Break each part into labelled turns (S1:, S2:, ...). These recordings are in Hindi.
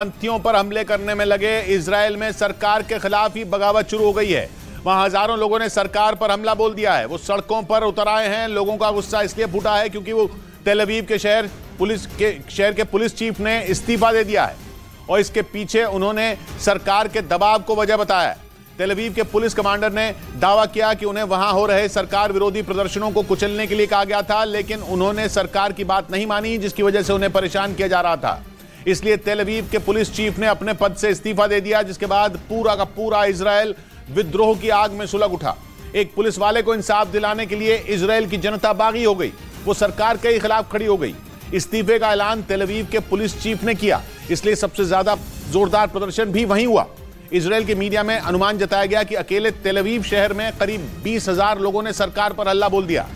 S1: शरणार्थियों पर हमले करने में लगे इजराइल में सरकार के खिलाफ ही बगावत शुरू हो गई है। वहां हजारों लोगों ने सरकार पर हमला बोल दिया है। वो सड़कों पर उतर आए हैं। लोगों का गुस्सा इसलिए फूटा है क्योंकि वो तेल अवीव के शहर के पुलिस चीफ ने इस्तीफा दे दिया है और इसके पीछे उन्होंने सरकार के दबाव को वजह बताया है। तेल अवीव के पुलिस कमांडर ने दावा किया कि उन्हें वहां हो रहे सरकार विरोधी प्रदर्शनों को कुचलने के लिए कहा गया था, लेकिन उन्होंने सरकार की बात नहीं मानी, जिसकी वजह से उन्हें परेशान किया जा रहा था। इसलिए तेल अवीव के पुलिस चीफ ने अपने पद से इस्तीफा दे दिया, जिसके बाद पूरा का पूरा इजराइल विद्रोह की आग में सुलग उठा। एक पुलिस वाले को इंसाफ दिलाने के लिए इजराइल की जनता बागी हो गई। वो सरकार के खिलाफ खड़ी हो गई। इस्तीफे का ऐलान तेल अवीव के पुलिस चीफ ने किया, इसलिए सबसे ज्यादा जोरदार प्रदर्शन भी वहीं हुआ। इजराइल के मीडिया में अनुमान जताया गया कि अकेले तेल अवीव शहर में करीब 20,000 लोगों ने सरकार पर हल्ला बोल दिया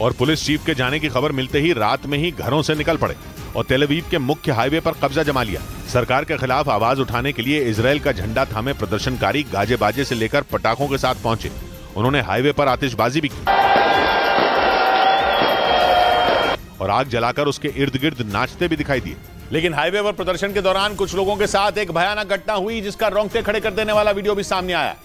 S2: और पुलिस चीफ के जाने की खबर मिलते ही रात में ही घरों से निकल पड़े और तेल अवीव के मुख्य हाईवे पर कब्जा जमा लिया। सरकार के खिलाफ आवाज उठाने के लिए इजराइल का झंडा थामे प्रदर्शनकारी गाजे बाजे से लेकर पटाखों के साथ पहुंचे। उन्होंने हाईवे पर आतिशबाजी भी की और आग जलाकर उसके इर्द गिर्द नाचते भी दिखाई दिए।
S1: लेकिन हाईवे पर प्रदर्शन के दौरान कुछ लोगों के साथ एक भयानक घटना हुई, जिसका रोंगटे खड़े कर देने वाला वीडियो भी सामने आया,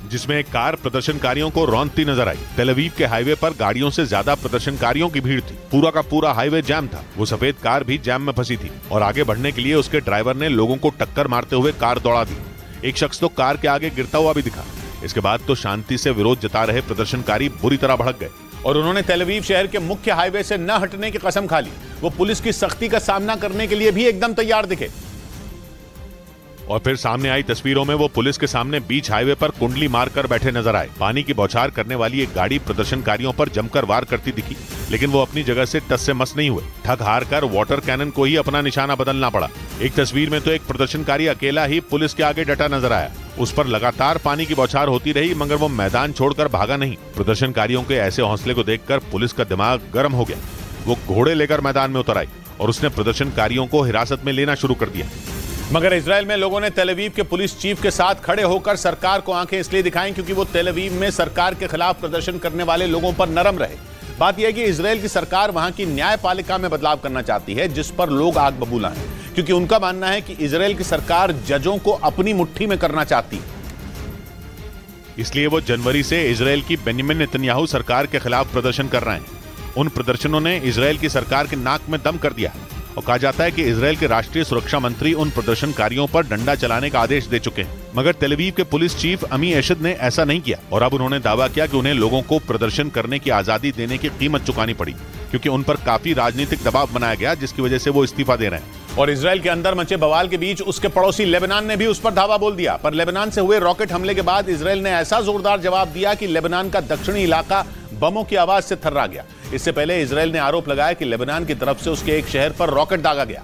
S2: जिसमें एक कार प्रदर्शनकारियों को रौंदती नजर आई। तेल अवीव के हाईवे पर गाड़ियों से ज्यादा प्रदर्शनकारियों की भीड़ थी। पूरा का पूरा हाईवे जैम था। वो सफेद कार भी जैम में फंसी थी और आगे बढ़ने के लिए उसके ड्राइवर ने लोगों को टक्कर मारते हुए कार दौड़ा दी। एक शख्स तो कार के आगे गिरता हुआ भी दिखा। इसके बाद तो शांति से विरोध जता रहे प्रदर्शनकारी बुरी तरह भड़क गए
S1: और उन्होंने तेल अवीव शहर के मुख्य हाईवे से न हटने की कसम खा ली। वो पुलिस की सख्ती का सामना करने के लिए भी एकदम तैयार दिखे।
S2: और फिर सामने आई तस्वीरों में वो पुलिस के सामने बीच हाईवे पर कुंडली मारकर बैठे नजर आए। पानी की बौछार करने वाली एक गाड़ी प्रदर्शनकारियों पर जमकर वार करती दिखी, लेकिन वो अपनी जगह से टस से मस नहीं हुए। थक हार कर वाटर कैनन को ही अपना निशाना बदलना पड़ा। एक तस्वीर में तो एक प्रदर्शनकारी अकेला ही पुलिस के आगे डटा नजर आया। उस पर लगातार पानी की बौछार होती रही, मगर वो मैदान छोड़कर भागा नहीं। प्रदर्शनकारियों के ऐसे हौसले को देखकर पुलिस का दिमाग गर्म हो गया। वो घोड़े लेकर मैदान में उतर आई और उसने प्रदर्शनकारियों को हिरासत में लेना शुरू कर दिया।
S1: मगर इजराइल में लोगों ने तेल अवीव के पुलिस चीफ के साथ खड़े होकर सरकार को आंखें इसलिए दिखाई क्योंकि वो तेल अवीव में सरकार के खिलाफ प्रदर्शन करने वाले लोगों पर नरम रहे। बात यह है कि इजराइल की सरकार वहां की न्यायपालिका में बदलाव करना चाहती है, जिस पर लोग आग बबूला हैं, क्योंकि उनका मानना है कि इजराइल की सरकार जजों को अपनी मुट्ठी में करना चाहती है।
S2: इसलिए वो जनवरी से इजराइल की बेंजामिन नेतन्याहू सरकार के खिलाफ प्रदर्शन कर रहे हैं। उन प्रदर्शनों ने इजराइल की सरकार के नाक में दम कर दिया और कहा जाता है कि इजराइल के राष्ट्रीय सुरक्षा मंत्री उन प्रदर्शनकारियों पर डंडा चलाने का आदेश दे चुके हैं। मगर तेल अवीव के पुलिस चीफ अमी एशद ने ऐसा नहीं किया और अब उन्होंने दावा किया कि उन्हें लोगों को प्रदर्शन करने की आजादी देने की कीमत चुकानी पड़ी, क्योंकि उन पर काफी राजनीतिक दबाव बनाया गया, जिसकी वजह से वो इस्तीफा दे रहे हैं।
S1: और इजराइल के अंदर मचे बवाल के बीच उसके पड़ोसी लेबनान ने भी उस पर धावा बोल दिया। पर लेबनान से हुए रॉकेट हमले के बाद इजराइल ने ऐसा जोरदार जवाब दिया कि लेबनान का दक्षिणी इलाका बमों की आवाज से थर्रा गया। इससे पहले इजराइल ने आरोप लगाया कि लेबनान की तरफ से उसके एक शहर पर रॉकेट दागा गया,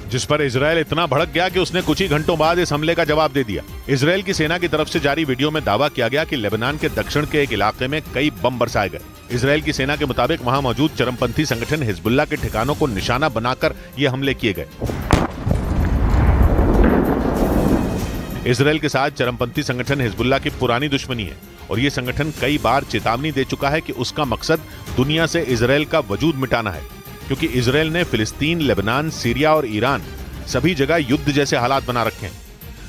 S2: जिस पर इजराइल इतना भड़क गया कि उसने कुछ ही घंटों बाद इस हमले का जवाब दे दिया। इजराइल की सेना की तरफ से जारी वीडियो में दावा किया गया कि लेबनान के दक्षिण के एक इलाके में कई बम बरसाए गए। इजराइल की सेना के मुताबिक वहां मौजूद चरमपंथी संगठन हिजबुल्लाह के ठिकानों को निशाना बनाकर ये हमले किए गए। इजराइल के साथ चरमपंथी संगठन हिजबुल्लाह की पुरानी दुश्मनी है और ये संगठन कई बार चेतावनी दे चुका है कि उसका मकसद दुनिया से इजराइल का वजूद मिटाना है, क्योंकि इजराइल ने फिलिस्तीन, लेबनान, सीरिया और ईरान सभी जगह युद्ध जैसे हालात बना रखे हैं।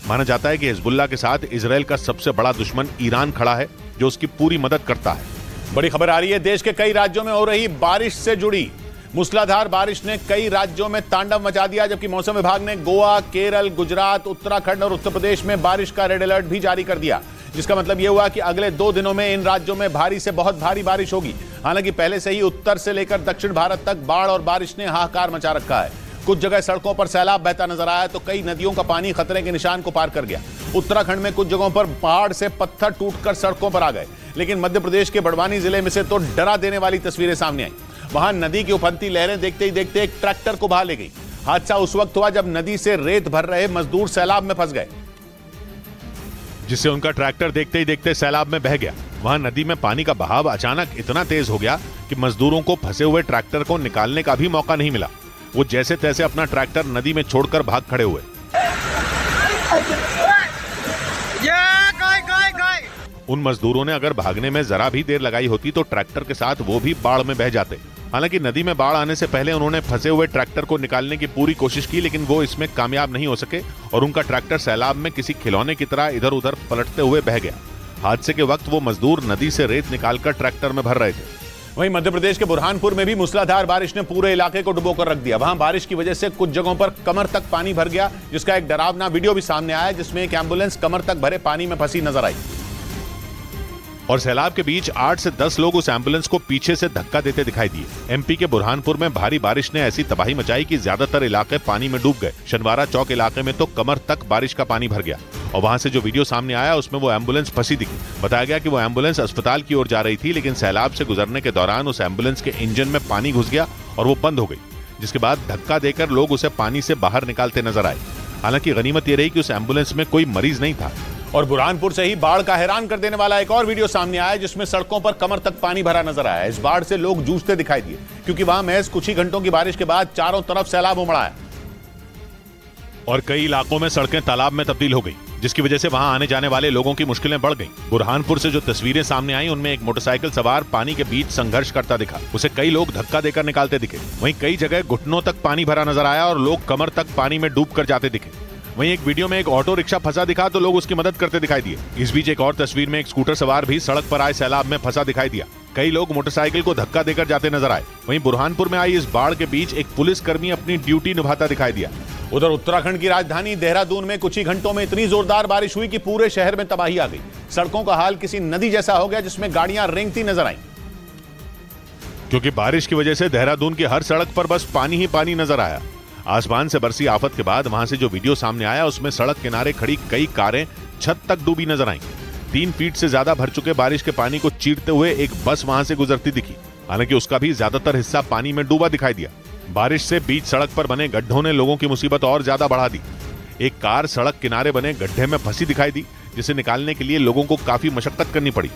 S2: माना जाता है कि हिजबुल्लाह के साथ इजराइल का सबसे बड़ा दुश्मन ईरान खड़ा है, जो उसकी पूरी मदद करता है।
S1: बड़ी खबर आ रही है देश के कई राज्यों में हो रही बारिश से जुड़ी। मूसलाधार बारिश ने कई राज्यों में तांडव मचा दिया, जबकि मौसम विभाग ने गोवा, केरल, गुजरात, उत्तराखंड और उत्तर प्रदेश में बारिश का रेड अलर्ट भी जारी कर दिया, जिसका मतलब यह हुआ कि अगले 2 दिनों में इन राज्यों में भारी से बहुत भारी बारिश होगी। हालांकि पहले से ही उत्तर से लेकर दक्षिण भारत तक बाढ़ और बारिश ने हाहाकार मचा रखा है। कुछ जगह सड़कों पर सैलाब बहता नजर आया तो कई नदियों का पानी खतरे के निशान को पार कर गया। उत्तराखंड में कुछ जगहों पर पहाड़ से पत्थर टूटकर सड़कों पर आ गए, लेकिन मध्य प्रदेश के बड़वानी जिले में से तो डरा देने वाली तस्वीरें सामने आई। वहां नदी की उफनती लहरें देखते ही देखते एक ट्रैक्टर को बहा ले गई। हादसा उस वक्त हुआ जब नदी से रेत भर रहे मजदूर सैलाब में फंस गए,
S2: जिससे उनका ट्रैक्टर देखते ही देखते सैलाब में बह गया। वहां नदी में पानी का बहाव अचानक इतना तेज हो गया कि मजदूरों को फंसे हुए ट्रैक्टर को निकालने का भी मौका नहीं मिला। वो जैसे तैसे अपना ट्रैक्टर नदी में छोड़कर भाग खड़े हुए। उन मजदूरों ने अगर भागने में जरा भी देर लगाई होती तो ट्रैक्टर के साथ वो भी बाढ़ में बह जाते। हालांकि नदी में बाढ़ आने से पहले उन्होंने फंसे हुए ट्रैक्टर को निकालने की पूरी कोशिश की, लेकिन वो इसमें कामयाब नहीं हो सके और उनका ट्रैक्टर सैलाब में किसी खिलौने की तरह इधर उधर पलटते हुए बह गया। हादसे के वक्त वो मजदूर नदी से रेत निकालकर ट्रैक्टर में भर रहे थे।
S1: वहीं मध्य प्रदेश के बुरहानपुर में भी मूसलाधार बारिश ने पूरे इलाके को डुबोकर रख दिया। वहां बारिश की वजह से कुछ जगहों पर कमर तक पानी भर गया, जिसका एक डरावना वीडियो भी सामने आया, जिसमें एक एम्बुलेंस कमर तक भरे पानी में फंसी नजर आई।
S2: और सैलाब के बीच 8 से 10 लोग उस एम्बुलेंस को पीछे से धक्का देते दिखाई दिए। एमपी के बुरहानपुर में भारी बारिश ने ऐसी तबाही मचाई कि ज्यादातर इलाके पानी में डूब गए। शनवारा चौक इलाके में तो कमर तक बारिश का पानी भर गया और वहां से जो वीडियो सामने आया उसमें वो एम्बुलेंस फंसी दिखी। बताया गया कि वो एम्बुलेंस अस्पताल की ओर जा रही थी, लेकिन सैलाब से गुजरने के दौरान उस एम्बुलेंस के इंजन में पानी घुस गया और वो बंद हो गई, जिसके बाद धक्का देकर लोग उसे पानी से बाहर निकालते नजर आए। हालांकि गनीमत ये रही कि उस एम्बुलेंस में कोई मरीज नहीं था।
S1: और बुरहानपुर से ही बाढ़ का हैरान कर देने वाला एक और वीडियो सामने आया, जिसमें सड़कों पर कमर तक पानी भरा नजर आया। इस बाढ़ से लोग जूझते दिखाई दिए, क्योंकि वहां महज कुछ ही घंटों की बारिश के बाद चारों तरफ सैलाब उमड़ा है
S2: और कई इलाकों में सड़कें तालाब में तब्दील हो गई, जिसकी वजह से वहां आने जाने वाले लोगों की मुश्किलें बढ़ गईं। बुरहानपुर से जो तस्वीरें सामने आई उनमें एक मोटरसाइकिल सवार पानी के बीच संघर्ष करता दिखा। उसे कई लोग धक्का देकर निकालते दिखे। वहीं कई जगह घुटनों तक पानी भरा नजर आया और लोग कमर तक पानी में डूब कर जाते दिखे। वहीं एक वीडियो में एक ऑटो रिक्शा फंसा दिखा तो लोग उसकी मदद करते दिखाई दिए। इस बीच एक और तस्वीर में एक स्कूटर सवार भी सड़क पर आए सैलाब में फंसा दिखाई दिया। कई लोग मोटरसाइकिल को धक्का देकर जाते नजर आए। वहीं बुरहानपुर में आई इस बाढ़ के बीच एक पुलिसकर्मी अपनी ड्यूटी निभाता दिखाई दिया।
S1: उधर उत्तराखंड की राजधानी देहरादून में कुछ ही घंटों में इतनी जोरदार बारिश हुई कि पूरे शहर में तबाही आ गई। सड़कों का हाल किसी नदी जैसा हो गया, जिसमें गाड़ियां रेंगती नजर आईं।
S2: क्योंकि बारिश की वजह से देहरादून की हर सड़क पर बस पानी ही पानी नजर आया। आसमान से बरसी आफत के बाद वहां से जो वीडियो सामने आया उसमें सड़क किनारे खड़ी कई कारें छत तक डूबी नजर आईं। 3 फीट से ज्यादा भर चुके बारिश के पानी को चीरते हुए एक बस वहां से गुजरती दिखी। हालांकि उसका भी ज्यादातर हिस्सा पानी में डूबा दिखाई दिया। बारिश से बीच सड़क पर बने गड्ढों ने लोगों की मुसीबत और ज्यादा बढ़ा दी। एक कार सड़क किनारे बने गड्ढे में फंसी दिखाई दी, जिसे निकालने के लिए लोगों को काफी मशक्कत करनी पड़ी।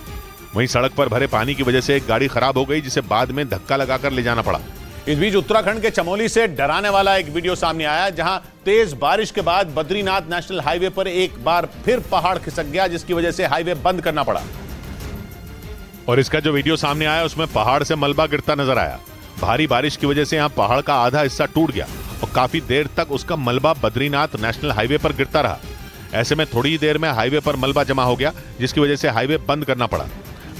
S2: वहीं सड़क पर भरे पानी की वजह से एक गाड़ी खराब हो गई, जिसे बाद में धक्का लगाकर ले जाना पड़ा।
S1: इस बीच उत्तराखंड के चमोली से डराने वाला एक वीडियो सामने आया, जहां तेज बारिश के बाद बद्रीनाथ नेशनल हाईवे पर एक बार फिर पहाड़ खिसक गया, जिसकी वजह से हाईवे बंद करना पड़ा।
S2: और इसका जो वीडियो सामने आया उसमें पहाड़ से मलबा गिरता नजर आया। भारी बारिश की वजह से यहां पहाड़ का आधा हिस्सा टूट गया और काफी देर तक उसका मलबा बद्रीनाथ नेशनल हाईवे पर गिरता रहा। ऐसे में थोड़ी ही देर में हाईवे पर मलबा जमा हो गया, जिसकी वजह से हाईवे बंद करना पड़ा।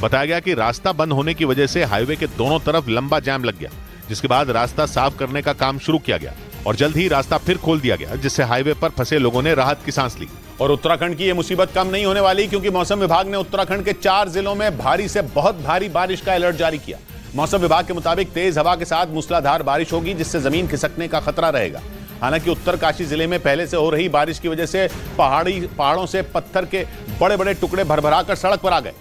S2: बताया गया कि रास्ता बंद होने की वजह से हाईवे के दोनों तरफ लंबा जाम लग गया, जिसके बाद रास्ता साफ करने का काम शुरू किया गया और जल्द ही रास्ता फिर खोल दिया गया, जिससे हाईवे पर फंसे लोगों ने राहत की सांस ली।
S1: और उत्तराखंड की यह मुसीबत कम नहीं होने वाली, क्योंकि मौसम विभाग ने उत्तराखंड के 4 जिलों में भारी से बहुत भारी बारिश का अलर्ट जारी किया। मौसम विभाग के मुताबिक तेज हवा के साथ मूसलाधार बारिश होगी, जिससे जमीन खिसकने का खतरा रहेगा। हालांकि उत्तरकाशी जिले में पहले से हो रही बारिश की वजह से पहाड़ों से पत्थर के बड़े बड़े टुकड़े भरभरा कर सड़क पर आ गए।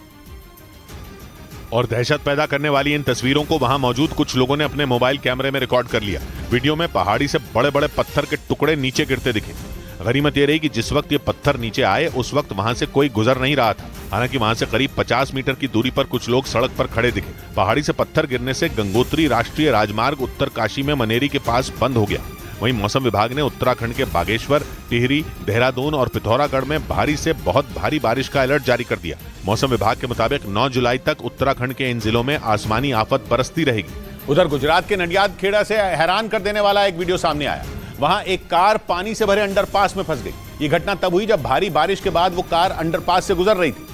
S2: और दहशत पैदा करने वाली इन तस्वीरों को वहां मौजूद कुछ लोगों ने अपने मोबाइल कैमरे में रिकॉर्ड कर लिया। वीडियो में पहाड़ी से बड़े बड़े पत्थर के टुकड़े नीचे गिरते दिखे। गनीमत ये रही कि जिस वक्त ये पत्थर नीचे आए उस वक्त वहां से कोई गुजर नहीं रहा था। हालांकि वहां से करीब 50 मीटर की दूरी पर कुछ लोग सड़क पर खड़े दिखे। पहाड़ी से पत्थर गिरने से गंगोत्री राष्ट्रीय राजमार्ग उत्तरकाशी में मनेरी के पास बंद हो गया। वहीं मौसम विभाग ने उत्तराखंड के बागेश्वर, टिहरी, देहरादून और पिथौरागढ़ में भारी से बहुत भारी बारिश का अलर्ट जारी कर दिया। मौसम विभाग के मुताबिक 9 जुलाई तक उत्तराखंड के इन जिलों में आसमानी आफत बरसती रहेगी।
S1: उधर गुजरात के नडियाद खेड़ा से हैरान कर देने वाला एक वीडियो सामने आया। वहां एक कार पानी से भरे अंडरपास में फंस गई। ये घटना तब हुई जब भारी बारिश के बाद वो कार अंडरपास से गुजर रही थी,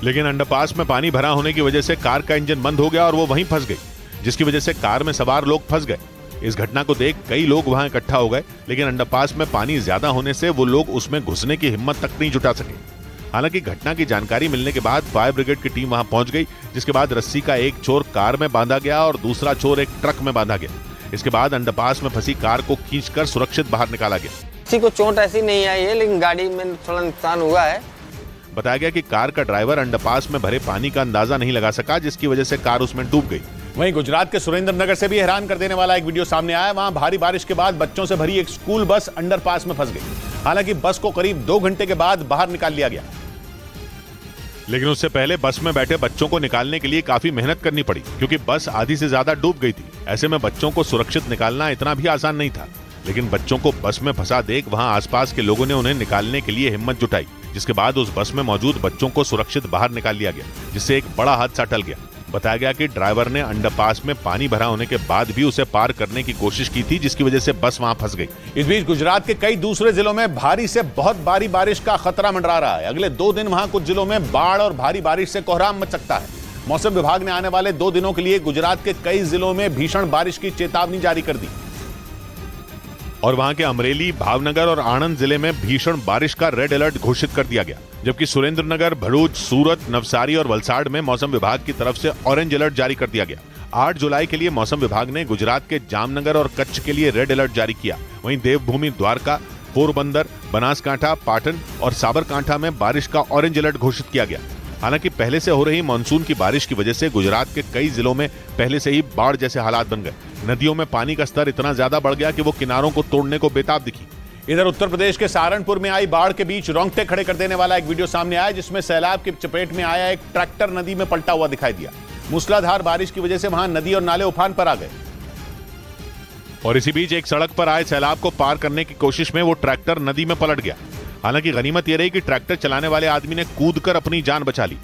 S2: लेकिन अंडरपास में पानी भरा होने की वजह से कार का इंजन बंद हो गया और वो वहीं फंस गई, जिसकी वजह से कार में सवार लोग फंस गए। इस घटना को देख कई लोग वहां इकट्ठा हो गए, लेकिन अंडरपास में पानी ज्यादा होने से वो लोग उसमें घुसने की हिम्मत तक नहीं जुटा सके। हालांकि घटना की जानकारी मिलने के बाद फायर ब्रिगेड की टीम वहां पहुंच गई, जिसके बाद रस्सी का एक छोर कार में बांधा गया और दूसरा छोर एक ट्रक में बांधा गया। इसके बाद अंडरपास में फंसी कार को खींचकर सुरक्षित बाहर निकाला गया।
S3: किसी को चोट ऐसी नहीं आई है, लेकिन गाड़ी में थोड़ा नुकसान हुआ है।
S2: बताया गया कि कार का ड्राइवर अंडरपास में भरे पानी का अंदाजा नहीं लगा सका, जिसकी वजह से कार उसमें डूब गई।
S1: वहीं गुजरात के सुरेंद्रनगर से भी हैरान कर देने वाला एक वीडियो सामने आया। वहां भारी बारिश के बाद बच्चों से भरी एक स्कूल बस अंडरपास में फंस गई। हालांकि बस को करीब 2 घंटे के बाद बाहर निकाल लिया गया,
S2: लेकिन उससे पहले बस में बैठे बच्चों को निकालने के लिए काफी मेहनत करनी पड़ी, क्योंकि बस आधी से ज्यादा डूब गई थी। ऐसे में बच्चों को सुरक्षित निकालना इतना भी आसान नहीं था, लेकिन बच्चों को बस में फंसा देख वहां आसपास के लोगों ने उन्हें निकालने के लिए हिम्मत जुटाई, जिसके बाद उस बस में मौजूद बच्चों को सुरक्षित बाहर निकाल लिया गया, जिससे एक बड़ा हादसा टल गया। बताया गया कि ड्राइवर ने अंडरपास में पानी भरा होने के बाद भी उसे पार करने की कोशिश की थी, जिसकी वजह से बस वहां फंस गई।
S1: इस बीच गुजरात के कई दूसरे जिलों में भारी से बहुत भारी बारिश का खतरा मंडरा रहा है। अगले 2 दिन वहां कुछ जिलों में बाढ़ और भारी बारिश से कोहराम मच सकता है। मौसम विभाग ने आने वाले 2 दिनों के लिए गुजरात के कई जिलों में भीषण बारिश की चेतावनी जारी कर दी
S2: और वहां के अमरेली, भावनगर और आणंद जिले में भीषण बारिश का रेड अलर्ट घोषित कर दिया गया, जबकि सुरेंद्रनगर, भरूच, सूरत, नवसारी और वलसाड़ में मौसम विभाग की तरफ से ऑरेंज अलर्ट जारी कर दिया गया। 8 जुलाई के लिए मौसम विभाग ने गुजरात के जामनगर और कच्छ के लिए रेड अलर्ट जारी किया। वहीं देवभूमि द्वारका, पोरबंदर, बनासकांठा, पाटन और साबरकांठा में बारिश का ऑरेंज अलर्ट घोषित किया गया। हालांकि पहले से हो रही मानसून की बारिश की वजह से गुजरात के कई जिलों में पहले से ही बाढ़ जैसे हालात बन गए। नदियों में पानी का स्तर इतना ज्यादा बढ़ गया कि वो किनारों को तोड़ने को बेताब दिखी।
S1: इधर उत्तर प्रदेश के सहारनपुर में आई बाढ़ के बीच रोंगटे खड़े कर देने वाला एक वीडियो सामने आया, जिसमें सैलाब की चपेट में आया एक ट्रैक्टर नदी में पलटा हुआ दिखाई दिया। मूसलाधार बारिश की वजह से वहां नदी और नाले उफान पर आ गए
S2: और इसी बीच एक सड़क पर आए सैलाब को पार करने की कोशिश में वो ट्रैक्टर नदी में पलट गया। हालांकि गनीमत यह रही कि ट्रैक्टर चलाने वाले आदमी ने कूदकर अपनी जान बचा ली।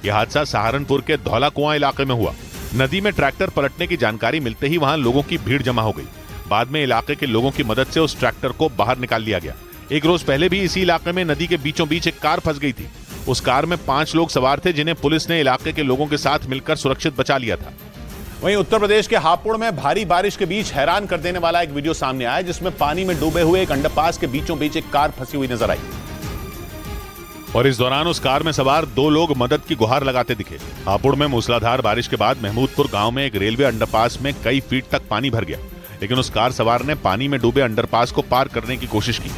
S2: यह हादसा सहारनपुर के धौला कुआं इलाके में हुआ। नदी में ट्रैक्टर पलटने की जानकारी मिलते ही वहां लोगों की भीड़ जमा हो गई। बाद में इलाके के लोगों की मदद से उस ट्रैक्टर को बाहर निकाल लिया गया। एक रोज पहले भी इसी इलाके में नदी के बीचों बीच एक कार फंस गई थी। उस कार में 5 लोग सवार थे, जिन्हें पुलिस ने इलाके के लोगों के साथ मिलकर सुरक्षित बचा लिया था।
S1: वहीं उत्तर प्रदेश के हापुड़ में भारी बारिश के बीच हैरान कर देने वाला एक वीडियो सामने आया, जिसमें पानी में डूबे हुए एक अंडरपास के बीचों बीच एक कार फंसी हुई नजर आई
S2: और इस दौरान उस कार में सवार 2 लोग मदद की गुहार लगाते दिखे। हापुड़ में मूसलाधार बारिश के बाद महमूदपुर गांव में एक रेलवे अंडरपास में कई फीट तक पानी भर गया, लेकिन उस कार सवार ने पानी में डूबे अंडरपास को पार करने की कोशिश की।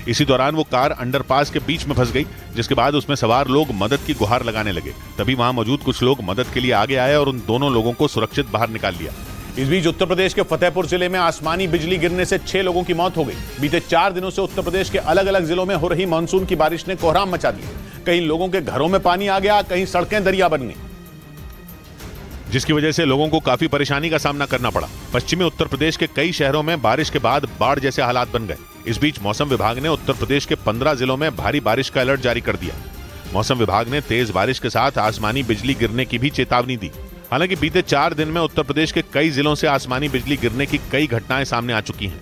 S2: इसी दौरान वो कार अंडरपास के बीच में फंस गई, जिसके बाद उसमें सवार लोग मदद की गुहार लगाने लगे। तभी वहां मौजूद कुछ लोग मदद के लिए आगे आए और उन दोनों लोगों को सुरक्षित बाहर निकाल लिया।
S1: इस बीच उत्तर प्रदेश के फतेहपुर जिले में आसमानी बिजली गिरने से 6 लोगों की मौत हो गई। बीते 4 दिनों से उत्तर प्रदेश के अलग अलग जिलों में हो रही मानसून की बारिश ने कोहराम मचा दिया। कहीं लोगों के घरों में पानी आ गया, कहीं सड़कें दरिया बन गई,
S2: जिसकी वजह से लोगों को काफी परेशानी का सामना करना पड़ा। पश्चिमी उत्तर प्रदेश के कई शहरों में बारिश के बाद बाढ़ जैसे हालात बन गए। इस बीच मौसम विभाग ने उत्तर प्रदेश के 15 जिलों में भारी बारिश का अलर्ट जारी कर दिया। मौसम विभाग ने तेज बारिश के साथ आसमानी बिजली गिरने की भी चेतावनी दी। हालांकि बीते 4 दिन में उत्तर प्रदेश के कई जिलों से आसमानी बिजली गिरने की कई घटनाएं सामने आ चुकी हैं।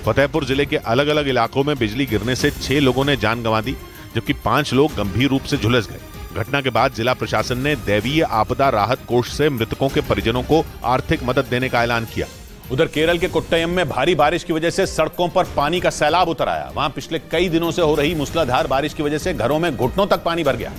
S2: फतेहपुर जिले के अलग अलग इलाकों में बिजली गिरने से 6 लोगों ने जान गंवा दी, जबकि 5 लोग गंभीर रूप से झुलस गए। घटना के बाद जिला प्रशासन ने दैवीय आपदा राहत कोष से मृतकों के परिजनों को आर्थिक मदद देने का ऐलान किया।
S1: उधर केरल के कोट्टयम में भारी बारिश की वजह से सड़कों पर पानी का सैलाब उतर आया। वहां पिछले कई दिनों से हो रही मूसलाधार बारिश की वजह से घरों में घुटनों तक पानी भर गया,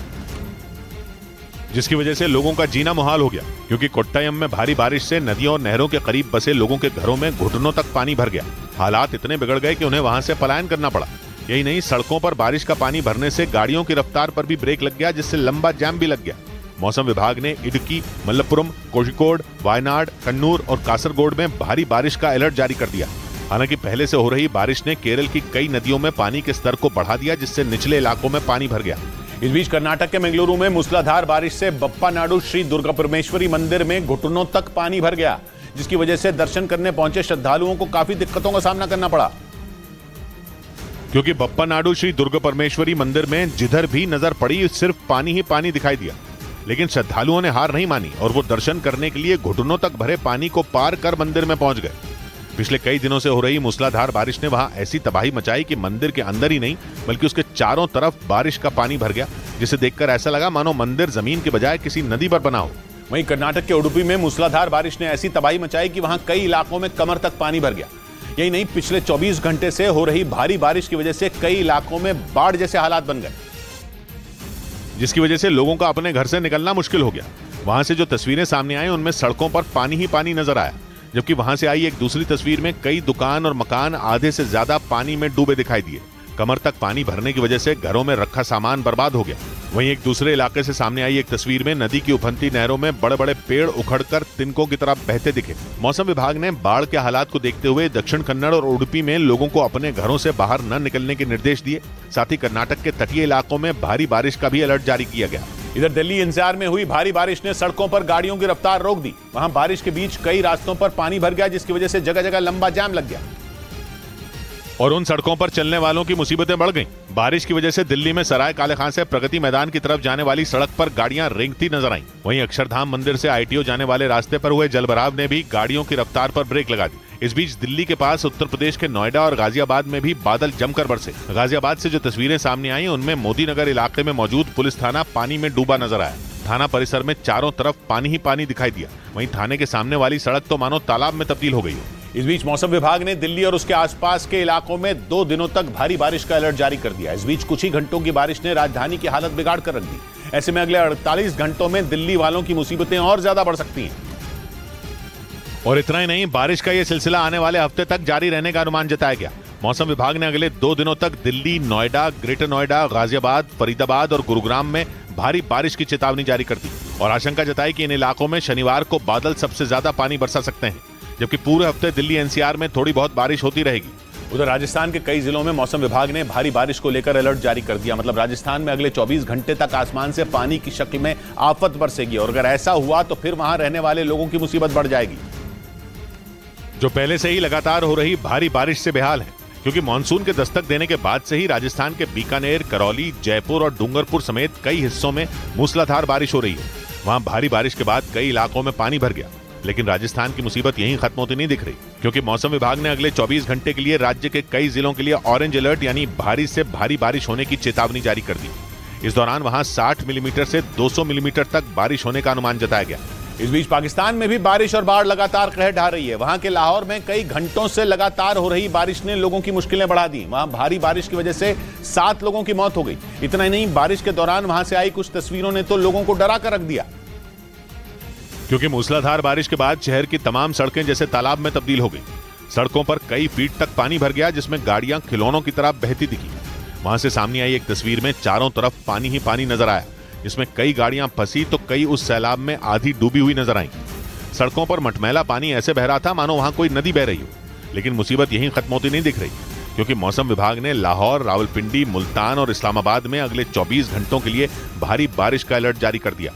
S2: जिसकी वजह से लोगों का जीना मुहाल हो गया, क्योंकि कोट्टयम में भारी बारिश से नदियों और नहरों के करीब बसे लोगों के घरों में घुटनों तक पानी भर गया। हालात इतने बिगड़ गए कि उन्हें वहां से पलायन करना पड़ा। यही नहीं, सड़कों पर बारिश का पानी भरने से गाड़ियों की रफ्तार पर भी ब्रेक लग गया, जिससे लंबा जाम भी लग गया। मौसम विभाग ने इडुक्की, मलप्पुरम, कोझिकोड, वायनाड, कन्नूर और कासरगोड में भारी बारिश का अलर्ट जारी कर दिया। हालांकि पहले से हो रही बारिश ने केरल की कई नदियों में पानी के स्तर को बढ़ा दिया, जिससे निचले इलाकों में पानी भर गया।
S1: इस बीच कर्नाटक के मंगलुरु में मूसलाधार बारिश से बप्पानाडु श्री दुर्गा परमेश्वरी मंदिर में घुटनों तक पानी भर गया, जिसकी वजह से दर्शन करने पहुंचे श्रद्धालुओं को काफी दिक्कतों का सामना करना पड़ा,
S2: क्योंकि बप्पानाडु श्री दुर्गा परमेश्वरी मंदिर में जिधर भी नजर पड़ी सिर्फ पानी ही पानी दिखाई दिया। लेकिन श्रद्धालुओं ने हार नहीं मानी और वो दर्शन करने के लिए घुटनों तक भरे पानी को पार कर मंदिर में पहुंच गए। पिछले कई दिनों से हो रही मूसलाधार बारिश ने वहां ऐसी तबाही मचाई कि मंदिर के अंदर ही नहीं बल्कि उसके चारों तरफ बारिश का पानी भर गया, जिसे देखकर ऐसा लगा मानो मंदिर जमीन के बजाय किसी नदी पर बना हो।
S1: वहीं कर्नाटक के उडुपी में मूसलाधार बारिश ने ऐसी तबाही मचाई कि वहां कई इलाकों में कमर तक पानी भर गया। यही नहीं, पिछले 24 घंटे से हो रही भारी बारिश की वजह से कई इलाकों में बाढ़ जैसे हालात बन गए,
S2: जिसकी वजह से लोगों का अपने घर से निकलना मुश्किल हो गया। वहां से जो तस्वीरें सामने आई उनमें सड़कों पर पानी ही पानी नजर आया, जबकि वहां से आई एक दूसरी तस्वीर में कई दुकान और मकान आधे से ज्यादा पानी में डूबे दिखाई दिए। कमर तक पानी भरने की वजह से घरों में रखा सामान बर्बाद हो गया। वहीं एक दूसरे इलाके से सामने आई एक तस्वीर में नदी की उफनती नहरों में बड़े बड़े पेड़ उखड़कर तिनकों की तरह बहते दिखे। मौसम विभाग ने बाढ़ के हालात को देखते हुए दक्षिण कन्नड़ और उडुपी में लोगों को अपने घरों से बाहर न निकलने के निर्देश दिए। साथ ही कर्नाटक के तटीय इलाकों में भारी बारिश का भी अलर्ट जारी किया गया।
S1: इधर दिल्ली एनसीआर में हुई भारी बारिश ने सड़कों पर गाड़ियों की रफ्तार रोक दी। वहां बारिश के बीच कई रास्तों पर पानी भर गया, जिसकी वजह से जगह जगह लंबा जाम लग गया।
S2: और उन सड़कों पर चलने वालों की मुसीबतें बढ़ गईं। बारिश की वजह से दिल्ली में सराय काले खां से प्रगति मैदान की तरफ जाने वाली सड़क पर गाड़ियां रेंगती नजर आईं। वहीं अक्षरधाम मंदिर से ITO जाने वाले रास्ते पर हुए जलभराव ने भी गाड़ियों की रफ्तार पर ब्रेक लगा दी। इस बीच दिल्ली के पास उत्तर प्रदेश के नोएडा और गाजियाबाद में भी बादल जमकर बरसे। गाजियाबाद से जो तस्वीरें सामने आई उनमें मोदी नगर इलाके में मौजूद पुलिस थाना पानी में डूबा नजर आया। थाना परिसर में चारों तरफ पानी ही पानी दिखाई दिया। वहीं थाने के सामने वाली सड़क तो मानो तालाब में तब्दील हो गई है।
S1: इस बीच मौसम विभाग ने दिल्ली और उसके आसपास के इलाकों में 2 दिनों तक भारी बारिश का अलर्ट जारी कर दिया। इस बीच कुछ ही घंटों की बारिश ने राजधानी की हालत बिगाड़ कर रख दी। ऐसे में अगले 48 घंटों में दिल्ली वालों की मुसीबतें और ज्यादा बढ़ सकती हैं।
S2: और इतना ही नहीं, बारिश का यह सिलसिला आने वाले हफ्ते तक जारी रहने का अनुमान जताया गया। मौसम विभाग ने अगले 2 दिनों तक दिल्ली, नोएडा, ग्रेटर नोएडा, गाजियाबाद, फरीदाबाद और गुरुग्राम में भारी बारिश की चेतावनी जारी कर दी और आशंका जताई कि इन इलाकों में शनिवार को बादल सबसे ज्यादा पानी बरसा सकते हैं, जबकि पूरे हफ्ते दिल्ली NCR में थोड़ी बहुत बारिश होती रहेगी।
S1: उधर राजस्थान के कई जिलों में मौसम विभाग ने भारी बारिश को लेकर अलर्ट जारी कर दिया। मतलब राजस्थान में अगले 24 घंटे तक आसमान से पानी की शक्ल में आफत बरसेगी और अगर ऐसा हुआ तो फिर वहां रहने वाले लोगों की मुसीबत बढ़ जाएगी,
S2: जो पहले से ही लगातार हो रही भारी बारिश से बेहाल है। क्योंकि मानसून के दस्तक देने के बाद से ही राजस्थान के बीकानेर, करौली, जयपुर और डूंगरपुर समेत कई हिस्सों में मूसलाधार बारिश हो रही है। वहां भारी बारिश के बाद कई इलाकों में पानी भर गया, लेकिन राजस्थान की मुसीबत यहीं खत्म होती नहीं दिख रही। क्योंकि मौसम विभाग ने अगले 24 घंटे के लिए राज्य के कई जिलों के लिए ऑरेंज अलर्ट यानी भारी से भारी बारिश होने की चेतावनी जारी कर दी। इस दौरान वहां 60 मिलीमीटर से 200 मिलीमीटर तक बारिश होने का अनुमान जताया गया।
S1: इस बीच पाकिस्तान में भी बारिश और बाढ़ लगातार कहर ढा रही है। वहां के लाहौर में कई घंटों से लगातार हो रही बारिश ने लोगों की मुश्किलें बढ़ा दी। वहां भारी बारिश की वजह से 7 लोगों की मौत हो गई। इतना ही नहीं, बारिश के दौरान वहां से आई कुछ तस्वीरों ने तो लोगों को डरा कर रख दिया।
S2: क्योंकि मूसलाधार बारिश के बाद शहर की तमाम सड़कें जैसे तालाब में तब्दील हो गई। सड़कों पर कई फीट तक पानी भर गया, जिसमें गाड़ियां खिलौनों की तरह बहती दिखी। वहां से सामने आई एक तस्वीर में चारों तरफ पानी ही पानी नजर आया, जिसमें कई गाड़ियां फंसी तो कई उस सैलाब में आधी डूबी हुई नजर आईं। सड़कों पर मटमैला पानी ऐसे बह रहा था मानो वहां कोई नदी बह रही हो। लेकिन मुसीबत यहीं खत्म होती नहीं दिख रही, क्योंकि मौसम विभाग ने लाहौर, रावलपिंडी, मुल्तान और इस्लामाबाद में अगले 24 घंटों के लिए भारी बारिश का अलर्ट जारी कर दिया।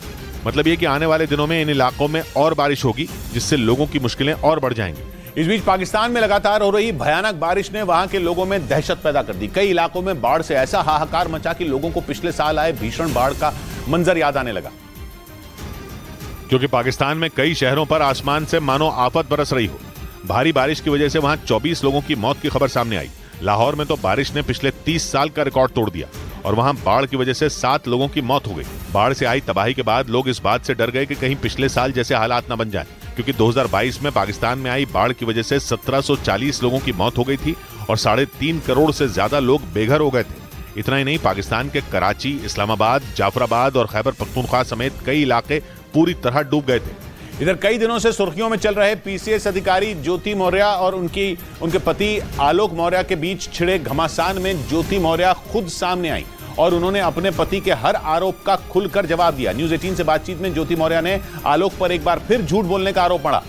S2: मतलब ये कि आने वाले दिनों में इन इलाकों में और बारिश होगी, जिससे लोगों की मुश्किलें और बढ़ जाएंगी।
S1: इस बीच पाकिस्तान में लगातार हो रही भयानक बारिश ने वहां के लोगों में दहशत पैदा कर दी। कई इलाकों में बाढ़ से ऐसा हाहाकार मचा कि लोगों को पिछले साल आए भीषण बाढ़ का मंजर याद आने लगा।
S2: क्योंकि पाकिस्तान में कई शहरों पर आसमान से मानो आफत बरस रही हो। भारी बारिश की वजह से वहां 24 लोगों की मौत की खबर सामने आई। लाहौर में तो बारिश ने पिछले 30 साल का रिकॉर्ड तोड़ दिया और वहां बाढ़ की वजह से 7 लोगों की मौत हो गई। बाढ़ से आई तबाही के बाद लोग इस बात से डर गए कि कहीं पिछले साल जैसे हालात न बन जाएं, क्योंकि 2022 में पाकिस्तान में आई बाढ़ की वजह से 1740 लोगों की मौत हो गई थी और 3.5 करोड़ से ज्यादा लोग बेघर हो गए थे। इतना ही नहीं, पाकिस्तान के कराची, इस्लामाबाद, जाफराबाद और खैबर पख्तूनख्वा समेत कई इलाके पूरी तरह डूब गए थे।
S1: इधर कई दिनों से सुर्खियों में चल रहे PCS अधिकारी ज्योति मौर्य और उनके पति आलोक मौर्य के बीच छिड़े घमासान में ज्योति मौर्य खुद सामने आई और उन्होंने अपने पति के हर आरोप का खुलकर जवाब दिया। न्यूज़ 18 से बातचीत में ज्योति मौर्य ने आलोक पर एक बार फिर झूठ बोलने का आरोप मढ़ा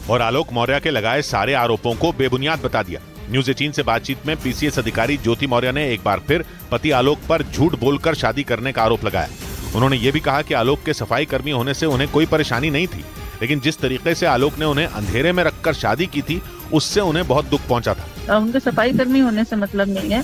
S2: और आलोक मौर्य के लगाए सारे आरोपों को बेबुनियाद बता दिया। न्यूज़ 18 से बातचीत में PCS अधिकारी ज्योति मौर्य ने एक बार फिर पति आलोक पर झूठ बोलकर शादी करने का आरोप लगाया। उन्होंने ये भी कहा कि आलोक के सफाई कर्मी होने से उन्हें कोई परेशानी नहीं थी, लेकिन जिस तरीके से आलोक ने उन्हें अंधेरे में रखकर शादी की थी उससे उन्हें बहुत दुख पहुंचा था।
S4: उनके सफाई कर्मी होने से मतलब नहीं है,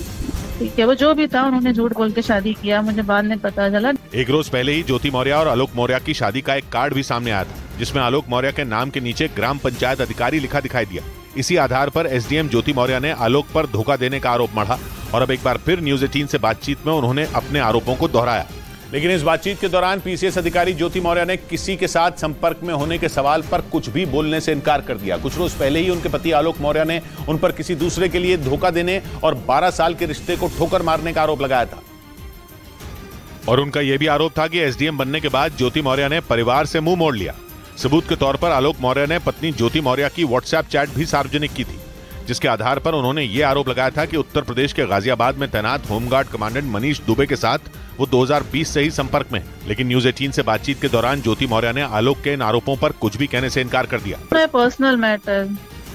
S4: ठीक है, वो जो भी था उन्होंने झूठ बोल के शादी किया, मुझे बाद में पता चला।
S2: एक रोज पहले ही ज्योति मौर्य और आलोक मौर्य की शादी का एक कार्ड भी सामने आया था, जिसमें आलोक मौर्य के नाम के नीचे ग्राम पंचायत अधिकारी लिखा दिखाई दिया। इसी आधार पर SDM ज्योति मौर्य ने आलोक पर धोखा देने का आरोप मढ़ा और अब एक बार फिर न्यूज़ 18 से बातचीत में उन्होंने अपने आरोपों को दोहराया।
S1: लेकिन इस बातचीत के दौरान PCS अधिकारी ज्योति मौर्य ने किसी के साथ संपर्क में होने के सवाल पर कुछ भी बोलने से इनकार कर दिया। कुछ रोज पहले ही उनके पति आलोक मौर्य ने उन पर किसी दूसरे के लिए धोखा देने और 12 साल के रिश्ते को ठोकर मारने का आरोप लगाया था।
S2: और उनका यह भी आरोप था कि SDM बनने के बाद ज्योति मौर्य ने परिवार से मुंह मोड़ लिया। सबूत के तौर पर आलोक मौर्य ने पत्नी ज्योति मौर्य की WhatsApp चैट भी सार्वजनिक की थी, जिसके आधार पर उन्होंने ये आरोप लगाया था कि उत्तर प्रदेश के गाजियाबाद में तैनात होमगार्ड कमांडेंट मनीष दुबे के साथ वो 2020 से ही संपर्क में है। लेकिन न्यूज़ 18 से बातचीत के दौरान ज्योति मौर्य ने आलोक के इन आरोपों पर कुछ भी कहने से इनकार कर दिया।
S4: मैं पर्सनल मैटर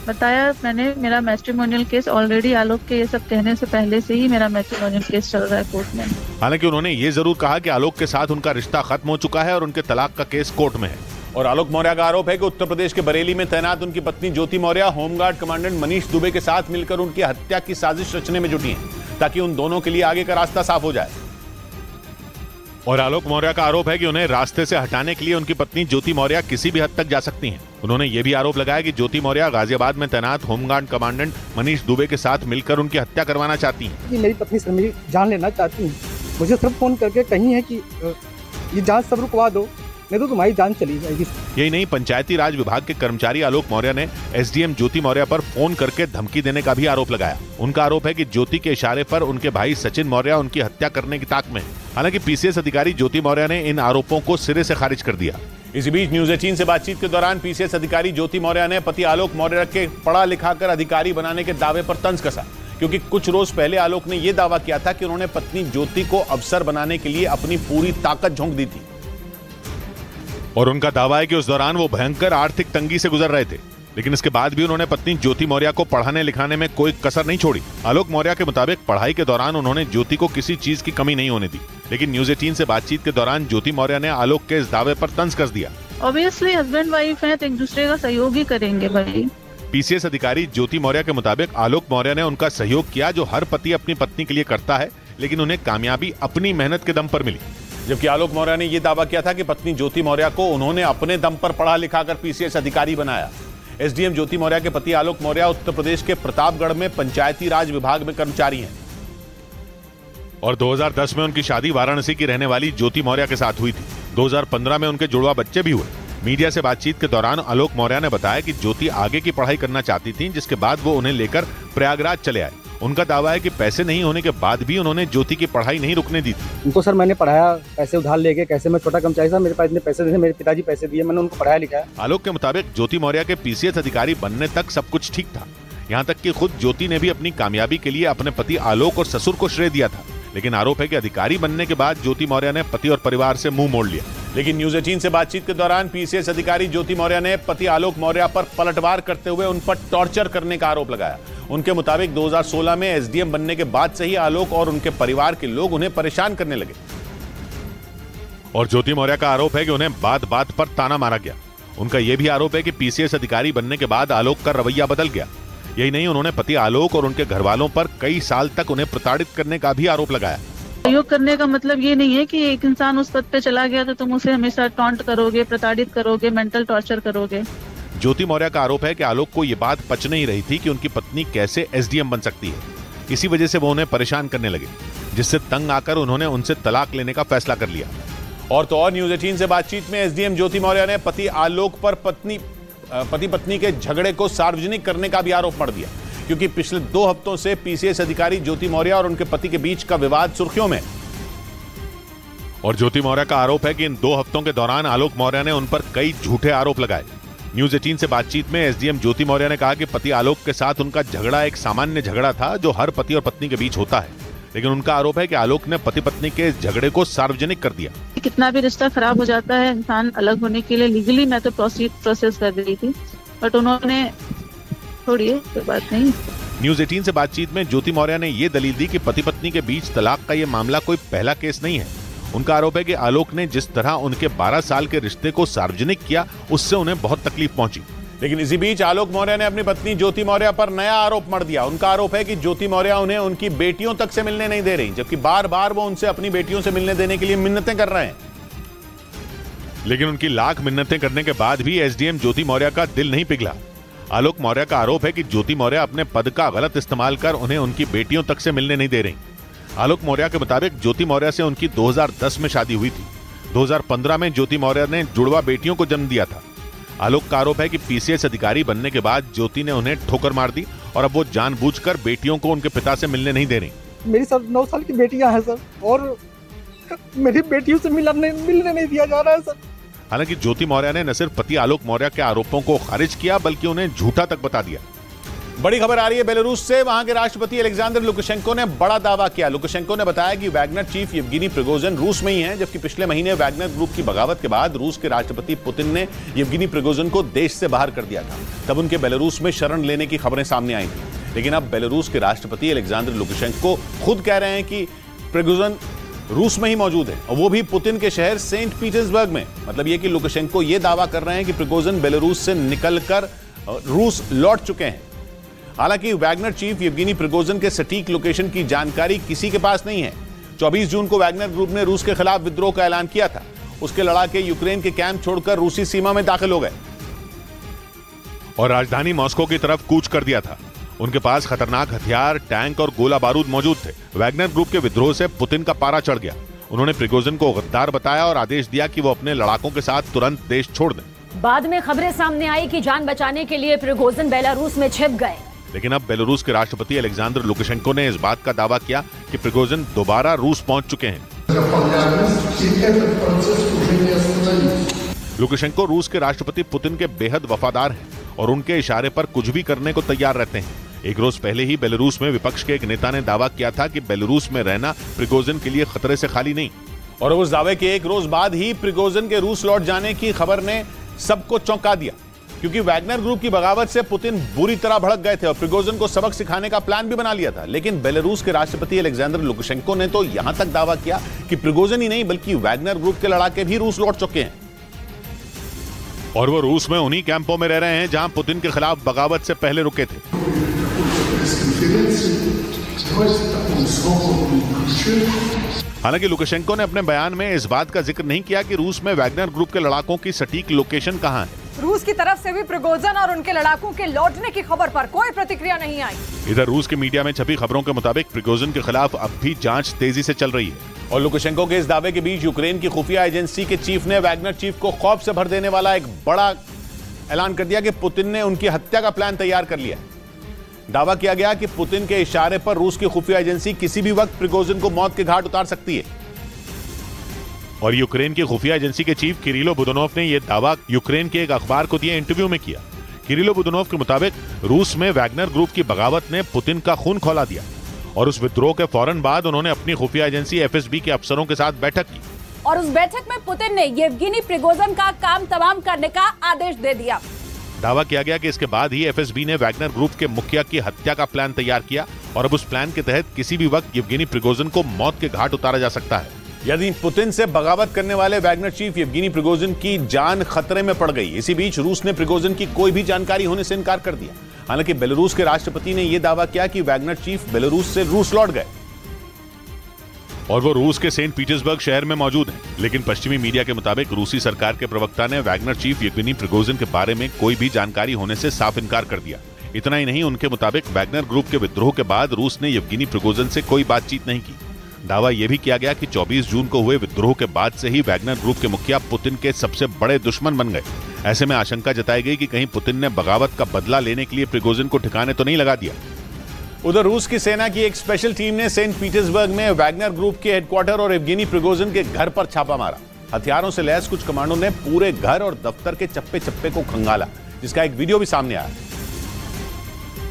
S4: बताया मैंने, मेरा मैट्रिमोनियल केस ऑलरेडी आलोक के ये सब कहने से पहले से ही मेरा मैट्रिमोनियल केस चल रहा है कोर्ट में।
S2: हालांकि उन्होंने ये जरूर कहा कि आलोक के साथ उनका रिश्ता खत्म हो चुका है और उनके तलाक का केस कोर्ट में है
S1: और आलोक मौर्य का आरोप है कि उत्तर प्रदेश के बरेली में तैनात उनकी पत्नी ज्योति मौर्य होमगार्ड कमांडेंट मनीष दुबे के साथ मिलकर उनकी हत्या की साजिश रचने में जुटी हैं ताकि उन दोनों के लिए आगे का रास्ता साफ हो जाए।
S2: और आलोक मौर्य का आरोप है कि उन्हें रास्ते से हटाने के लिए उनकी पत्नी ज्योति मौर्य किसी भी हद तक जा सकती हैं। उन्होंने ये भी आरोप लगाया कि ज्योति मौर्य गाजियाबाद में तैनात होमगार्ड कमांडेंट मनीष दुबे के साथ मिलकर उनकी हत्या करवाना चाहती हैं।
S5: मेरी पत्नी सर मेरी जान लेना चाहती हैं, मुझे सिर्फ फोन करके कही है कि ये जांच सब रुकवा दो, नहीं तो तुम्हारी जान चली जाएगी।
S2: यही नहीं, पंचायती राज विभाग के कर्मचारी आलोक मौर्य ने एसडीएम ज्योति मौर्य पर फोन करके धमकी देने का भी आरोप लगाया। उनका आरोप है कि ज्योति के इशारे पर उनके भाई सचिन मौर्य उनकी हत्या करने की ताक में है। हालांकि पीसीएस अधिकारी ज्योति मौर्य ने इन आरोपों को सिरे से खारिज कर दिया।
S1: इसी बीच न्यूज 18 से बातचीत के दौरान पीसीएस अधिकारी ज्योति मौर्य ने पति आलोक मौर्य के पढ़ा लिखा कर अधिकारी बनाने के दावे पर तंज कसा, क्योंकि कुछ रोज पहले आलोक ने यह दावा किया था कि उन्होंने पत्नी ज्योति को अफसर बनाने के लिए अपनी पूरी ताकत झोंक दी थी।
S2: और उनका दावा है कि उस दौरान वो भयंकर आर्थिक तंगी से गुजर रहे थे, लेकिन इसके बाद भी उन्होंने पत्नी ज्योति मौर्य को पढ़ाने लिखाने में कोई कसर नहीं छोड़ी। आलोक मौर्य के मुताबिक पढ़ाई के दौरान उन्होंने ज्योति को किसी चीज की कमी नहीं होने दी, लेकिन न्यूज 18 से बातचीत के दौरान ज्योति मौर्य ने आलोक के इस दावे पर तंज कस दिया।
S4: ऑब्वियसली हस्बैंड वाइफ है तो एक दूसरे का सहयोग ही करेंगे भाई।
S2: पीसीएस अधिकारी ज्योति मौर्य के मुताबिक आलोक मौर्य ने उनका सहयोग किया जो हर पति अपनी पत्नी के लिए करता है, लेकिन उन्हें कामयाबी अपनी मेहनत के दम पर मिली।
S1: जबकि आलोक मौर्य ने यह दावा किया था कि पत्नी ज्योति मौर्य को उन्होंने अपने दम पर पढ़ा लिखाकर पीसीएस अधिकारी बनाया। एसडीएम ज्योति मौर्य के पति आलोक मौर्य उत्तर प्रदेश के प्रतापगढ़ में पंचायती राज विभाग में कर्मचारी हैं।
S2: और 2010 में उनकी शादी वाराणसी की रहने वाली ज्योति मौर्य के साथ हुई थी। 2015 में उनके जुड़वा बच्चे भी हुए। मीडिया से बातचीत के दौरान आलोक मौर्य ने बताया कि ज्योति आगे की पढ़ाई करना चाहती थी, जिसके बाद वो उन्हें लेकर प्रयागराज चले आए। उनका दावा है कि पैसे नहीं होने के बाद भी उन्होंने ज्योति की पढ़ाई नहीं रुकने दी थी।
S5: उनको सर मैंने पढ़ाया, पैसे उधार लेके, कैसे मैं छोटा कर्मचारी था, मेरे पास इतने पैसे थे, मेरे पिताजी पैसे दिए, मैंने उनको पढ़ाया लिखाया।
S2: आलोक के मुताबिक ज्योति मौर्य के पीसीएस अधिकारी बनने तक सब कुछ ठीक था। यहाँ तक कि खुद ज्योति ने भी अपनी कामयाबी के लिए अपने पति आलोक और ससुर को श्रेय दिया था, लेकिन आरोप है कि अधिकारी बनने के बाद ज्योति मौर्य ने पति और परिवार से मुंह मोड़ लिया।
S1: लेकिन न्यूज 18 से बातचीत के दौरान पीसीएस अधिकारी ज्योति मौर्य ने पति आलोक मौर्य पर पलटवार करते हुए उन पर टॉर्चर करने का आरोप लगाया। उनके मुताबिक 2016 में एसडीएम बनने के बाद से ही आलोक और उनके परिवार के लोग उन्हें परेशान करने लगे।
S2: और ज्योति मौर्य का आरोप है कि उन्हें बात बात पर ताना मारा गया। उनका यह भी आरोप है कि पीसीएस अधिकारी बनने के बाद आलोक का रवैया बदल गया। यही नहीं, उन्होंने पति आलोक और उनके घर वालों पर कई साल तक उन्हें प्रताड़ित करने का भी आरोप लगाया।
S4: सहयोग करने का मतलब ये नहीं है कि एक इंसान उस पद पे चला गया तो तुम उसे हमेशा टॉन्ट करोगे, प्रताड़ित करोगे, मेंटल टॉर्चर करोगे।
S2: ज्योति मौर्य का आरोप है कि आलोक को यह बात पच नहीं रही थी कि उनकी पत्नी कैसे एसडीएम बन सकती है। इसी वजह से वो उन्हें परेशान करने लगे, जिससे तंग आकर उन्होंने उनसे तलाक लेने का फैसला कर लिया।
S1: और तो और न्यूज 18 से बातचीत में एसडीएम ज्योति मौर्य ने पति आलोक पर पति पत्नी के झगड़े को सार्वजनिक करने का भी आरोप मढ़ दिया, क्योंकि पिछले 2 हफ्तों से पीसीएस अधिकारी ज्योति मौर्य और उनके पति के बीच का विवाद सुर्खियों में।
S2: और ज्योति मौर्य का आरोप है कि इन 2 हफ्तों के दौरान आलोक मौर्य ने उन पर कई झूठे आरोप लगाए। न्यूज 18 से बातचीत में एसडीएम ज्योति मौर्य ने कहा कि पति आलोक के साथ उनका झगड़ा एक सामान्य झगड़ा था जो हर पति और पत्नी के बीच होता है, लेकिन उनका आरोप है कि आलोक ने पति पत्नी के इस झगड़े को सार्वजनिक कर दिया।
S4: कितना भी रिश्ता खराब हो जाता है, इंसान अलग होने के लिए लीगली मैं तो प्रोसेस कर रही थी, बट उन्होंने छोड़िए, कोई बात नहीं।
S2: न्यूज 18 से बातचीत में ज्योति मौर्य ने यह दलील दी कि पति पत्नी के बीच तलाक का यह मामला कोई पहला केस नहीं है। उनका आरोप है कि आलोक ने जिस तरह उनके 12 साल के रिश्ते को सार्वजनिक किया, उससे उन्हें बहुत तकलीफ पहुंची।
S1: लेकिन इसी बीच आलोक मौर्य ने अपनी पत्नी ज्योति मौर्य पर नया आरोप मढ़ दिया। उनका आरोप है कि ज्योति मौर्य उन्हें उनकी बेटियों तक से मिलने नहीं दे रही, जबकि बार बार वो उनसे अपनी बेटियों से मिलने देने के लिए मिन्नतें कर रहे हैं।
S2: लेकिन उनकी लाख मिन्नतें करने के बाद भी एसडीएम ज्योति मौर्य का दिल नहीं पिघला। आलोक मौर्य का आरोप है कि ज्योति मौर्य अपने पद का गलत इस्तेमाल कर उन्हें उनकी बेटियों तक से मिलने नहीं दे रही। आलोक मौर्य के मुताबिक ज्योति मौर्य से उनकी 2010 में शादी हुई थी। 2015 में ज्योति मौर्य ने जुड़वा बेटियों को जन्म दिया था। आलोक का आरोप है कि पीसीएस अधिकारी बनने के बाद ज्योति ने उन्हें ठोकर मार दी और अब वो जानबूझकर बेटियों को उनके पिता से मिलने नहीं दे रही।
S5: मेरी सर 9 साल की बेटियां हैं सर, और मेरी बेटियों से मिलने नहीं दिया जा रहा है सर।
S2: हालांकि ज्योति मौर्य ने न सिर्फ पति आलोक मौर्य के आरोपों को खारिज किया, बल्कि उन्हें झूठा तक बता दिया।
S1: बड़ी खबर आ रही है बेलारूस से। वहां के राष्ट्रपति अलेक्जेंडर लुकाशेंको ने बड़ा दावा किया। लुकाशेंको ने बताया कि वैगनर चीफ येवगेनी प्रिगोजिन रूस में ही हैं, जबकि पिछले महीने वैगनर ग्रुप की बगावत के बाद रूस के राष्ट्रपति पुतिन ने येवगेनी प्रिगोजिन को देश से बाहर कर दिया था। तब उनके बेलारूस में शरण लेने की खबरें सामने आई थी, लेकिन अब बेलारूस के राष्ट्रपति अलेक्जेंडर लुकाशेंको खुद कह रहे हैं कि प्रिगोजिन रूस में ही मौजूद है, और वो भी पुतिन के शहर सेंट पीटर्सबर्ग में। मतलब ये कि लुकाशेंको ये दावा कर रहे हैं कि प्रिगोजिन बेलारूस से निकलकर रूस लौट चुके हैं। हालांकि वैगनर चीफ येवगेनी प्रिगोजिन के सटीक लोकेशन की जानकारी किसी के पास नहीं है। 24 जून को वैगनर ग्रुप ने रूस के खिलाफ विद्रोह का ऐलान किया था। उसके लड़ाके यूक्रेन के कैंप छोड़कर रूसी सीमा में दाखिल हो गए
S2: और राजधानी मॉस्को की तरफ कूच कर दिया था। उनके पास खतरनाक हथियार, टैंक और गोला बारूद मौजूद थे। वैगनर ग्रुप के विद्रोह से पुतिन का पारा चढ़ गया। उन्होंने प्रिगोजिन को गद्दार बताया और आदेश दिया कि वो अपने लड़ाकों के साथ तुरंत देश छोड़ दें।
S6: बाद में खबरें सामने आई कि जान बचाने के लिए प्रिगोजिन बेलारूस में छिप गए।
S2: लेकिन अब बेलारूस के राष्ट्रपति अलेक्जेंडर लुकाशेंको ने इस बात का दावा किया कि प्रिगोजिन दोबारा रूस पहुंच चुके हैं। लुकाशेंको रूस के राष्ट्रपति पुतिन के बेहद वफादार हैं और उनके इशारे पर कुछ भी करने को तैयार रहते हैं। एक रोज पहले ही बेलारूस में विपक्ष के एक नेता ने दावा किया था कि बेलारूस में रहना प्रिगोजिन के लिए खतरे से खाली नहीं।
S1: और उस दावे के एक रोज बाद ही प्रिगोजिन के रूस लौट जाने की खबर ने सबको चौंका दिया, क्योंकि वैगनर ग्रुप की बगावत से पुतिन बुरी तरह भड़क गए थे और प्रिगोजिन को सबक सिखाने का प्लान भी बना लिया था। लेकिन बेलारूस के राष्ट्रपति अलेक्जेंडर लुकाशेंको ने तो यहां तक दावा किया कि प्रिगोजिन ही नहीं बल्कि वैगनर ग्रुप के लड़ाके भी रूस लौट चुके हैं।
S2: और वो रूस में उन्हीं कैंपों में रह रहे हैं जहां पुतिन के खिलाफ बगावत से पहले रुके थे। हालांकि लुकाशेंको ने अपने बयान में इस बात का जिक्र नहीं किया कि रूस में वैगनर ग्रुप के लड़ाकों की सटीक लोकेशन कहां है।
S7: रूस की तरफ से भी प्रिगोजिन और उनके लड़ाकों के लौटने की खबर पर कोई प्रतिक्रिया नहीं आई।
S2: इधर रूस के मीडिया में छपी खबरों के मुताबिक प्रिगोजिन के खिलाफ अब भी जांच तेजी से चल रही है।
S1: और लुकाशेंको के इस दावे के बीच यूक्रेन की खुफिया एजेंसी के चीफ ने वैगनर चीफ को खौफ से भर देने वाला एक बड़ा ऐलान कर दिया कि पुतिन ने उनकी हत्या का प्लान तैयार कर लिया। दावा किया गया कि पुतिन के इशारे पर रूस की खुफिया एजेंसी किसी भी वक्त प्रिगोजिन को मौत के घाट उतार सकती है।
S2: और यूक्रेन की खुफिया एजेंसी के चीफ किरिलो बुदानोव ने यह दावा यूक्रेन के एक अखबार को दिए इंटरव्यू में किया। किरिलो बुदानोव के मुताबिक रूस में वैगनर ग्रुप की बगावत ने पुतिन का खून खौला दिया और उस विद्रोह के फौरन बाद उन्होंने अपनी खुफिया एजेंसी एफएसबी के अफसरों के साथ बैठक की
S6: और उस बैठक में पुतिन ने येवगेनी प्रिगोजिन का काम तमाम करने का आदेश दे दिया।
S2: दावा किया गया कि इसके बाद ही एफएसबी ने वैगनर ग्रुप के मुखिया की हत्या का प्लान तैयार किया और अब उस प्लान के तहत किसी भी वक्त येवगेनी प्रिगोजिन को मौत के घाट उतारा जा सकता है।
S1: यदि पुतिन से बगावत करने वाले वैगनर चीफ येवगेनी प्रिगोजिन की जान खतरे में पड़ गई। इसी बीच रूस ने प्रिगोजिन की कोई भी जानकारी होने से इनकार कर दिया। हालांकि बेलारूस के राष्ट्रपति ने यह दावा किया कि वैगनर चीफ बेलारूस से रूस लौट गए
S2: और वो रूस के सेंट पीटर्सबर्ग शहर में मौजूद हैं। लेकिन पश्चिमी मीडिया के मुताबिक रूसी सरकार के प्रवक्ता ने वैगनर चीफ येवगेनी प्रिगोजिन के बारे में कोई भी जानकारी होने से साफ इनकार कर दिया। इतना ही नहीं, उनके मुताबिक वैगनर ग्रुप के विद्रोह के बाद रूस ने येवगेनी प्रिगोजिन से कोई बातचीत नहीं की। दावा यह भी किया गया कि 24 जून को हुए विद्रोह के बाद से ही वैगनर ग्रुप के मुखिया पुतिन के सबसे बड़े दुश्मन बन गए। ऐसे में आशंका जताई गई कि कहीं पुतिन ने बगावत का बदला लेने के लिए प्रिगोजिन को ठिकाने तो नहीं लगा दिया।
S1: उधर रूस की सेना की एक स्पेशल टीम ने सेंट पीटर्सबर्ग में वैगनर ग्रुप के हेडक्वार्टर और येवगेनी प्रिगोजिन के घर पर छापा मारा। हथियारों से लैस कुछ कमांडो ने पूरे घर और दफ्तर के चप्पे चप्पे को खंगाला, जिसका एक वीडियो भी सामने आया,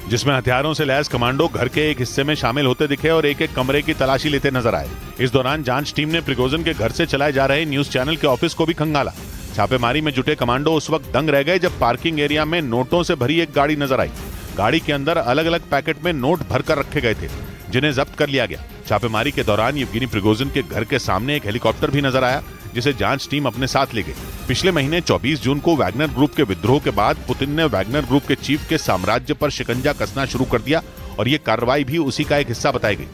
S2: जिसमें हथियारों से लैस कमांडो घर के एक हिस्से में शामिल होते दिखे और एक एक कमरे की तलाशी लेते नजर आए। इस दौरान जांच टीम ने प्रिगोजिन के घर से चलाए जा रहे न्यूज चैनल के ऑफिस को भी खंगाला। छापेमारी में जुटे कमांडो उस वक्त दंग रह गए जब पार्किंग एरिया में नोटों से भरी एक गाड़ी नजर आई। गाड़ी के अंदर अलग अलग पैकेट में नोट भरकर रखे गए थे, जिन्हें जब्त कर लिया गया। छापेमारी के दौरान येवगेनी प्रिगोजिन के घर के सामने एक हेलीकॉप्टर भी नजर आया, जिसे जांच टीम अपने साथ ले गई। पिछले महीने 24 जून को वैगनर ग्रुप के विद्रोह के बाद पुतिन ने वैगनर ग्रुप के चीफ के साम्राज्य पर शिकंजा कसना शुरू कर दिया और ये कार्रवाई भी उसी का एक हिस्सा बताई गई।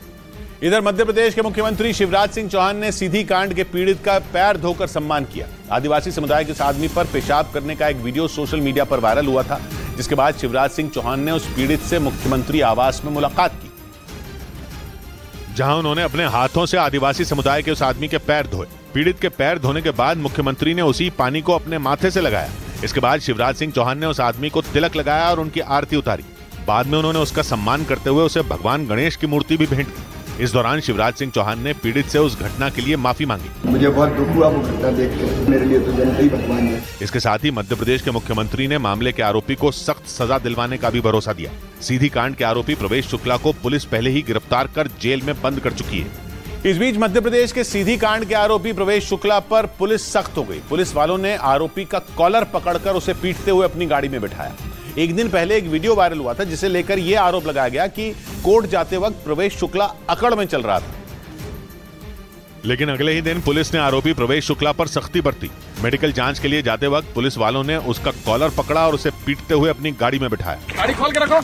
S1: इधर मध्य प्रदेश के मुख्यमंत्री शिवराज सिंह चौहान ने सीधी कांड के पीड़ित का पैर धोकर सम्मान किया। आदिवासी समुदाय के उस आदमी पर पेशाब करने का एक वीडियो सोशल मीडिया पर वायरल हुआ था, जिसके बाद शिवराज सिंह चौहान ने उस पीड़ित से मुख्यमंत्री आवास में मुलाकात की,
S2: जहां उन्होंने अपने हाथों से आदिवासी समुदाय के उस आदमी के पैर धोए। पीड़ित के पैर धोने के बाद मुख्यमंत्री ने उसी पानी को अपने माथे से लगाया। इसके बाद शिवराज सिंह चौहान ने उस आदमी को तिलक लगाया और उनकी आरती उतारी। बाद में उन्होंने उसका सम्मान करते हुए उसे भगवान गणेश की मूर्ति भी भेंट की। इस दौरान शिवराज सिंह चौहान ने पीड़ित से उस घटना के लिए माफी मांगी।
S8: मुझे बहुत दुख हुआ वो घटना देख के, मेरे लिए तो जनता ही भगवान है।
S2: इसके साथ ही मध्य प्रदेश के मुख्यमंत्री ने मामले के आरोपी को सख्त सजा दिलवाने का भी भरोसा दिया। सीधी कांड के आरोपी प्रवेश शुक्ला को पुलिस पहले ही गिरफ्तार कर जेल में बंद कर चुकी है।
S1: इस बीच मध्य प्रदेश के सीधी कांड के आरोपी प्रवेश शुक्ला पर पुलिस सख्त हो गई। पुलिस वालों ने आरोपी का कॉलर पकड़कर उसे पीटते हुए अपनी गाड़ी में बिठाया। एक दिन पहले एक वीडियो वायरल हुआ था, जिसे लेकर यह आरोप लगाया गया कि कोर्ट जाते वक्त प्रवेश शुक्ला अकड़ में चल रहा था।
S2: लेकिन अगले ही दिन पुलिस ने आरोपी प्रवेश शुक्ला पर सख्ती बरती। मेडिकल जांच के लिए जाते वक्त पुलिस वालों ने उसका कॉलर पकड़ा और उसे पीटते हुए अपनी गाड़ी में बिठाया।
S5: गाड़ी खोल के रखो,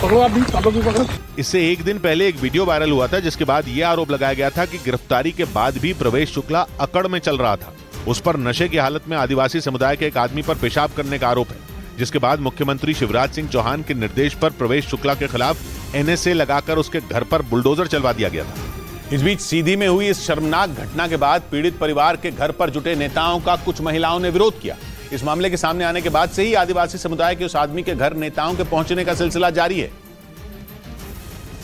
S5: पकड़ो आप भी, पकड़ो।
S2: इससे एक दिन पहले एक वीडियो वायरल हुआ था जिसके बाद यह आरोप लगाया गया था कि गिरफ्तारी के बाद भी प्रवेश शुक्ला अकड़ में चल रहा था। उस पर नशे की हालत में आदिवासी समुदाय के एक आदमी पर पेशाब करने का आरोप है, जिसके बाद मुख्यमंत्री शिवराज सिंह चौहान के निर्देश पर प्रवेश शुक्ला के खिलाफ एनएसए लगाकर उसके घर पर बुलडोजर चलवा दिया गया था।
S1: इस बीच सीधी में हुई इस शर्मनाक घटना के बाद पीड़ित परिवार के घर पर जुटे नेताओं का कुछ महिलाओं ने विरोध किया। इस मामले के सामने आने के बाद से ही आदिवासी समुदाय के उस आदमी के घर नेताओं के पहुंचने का सिलसिला जारी है।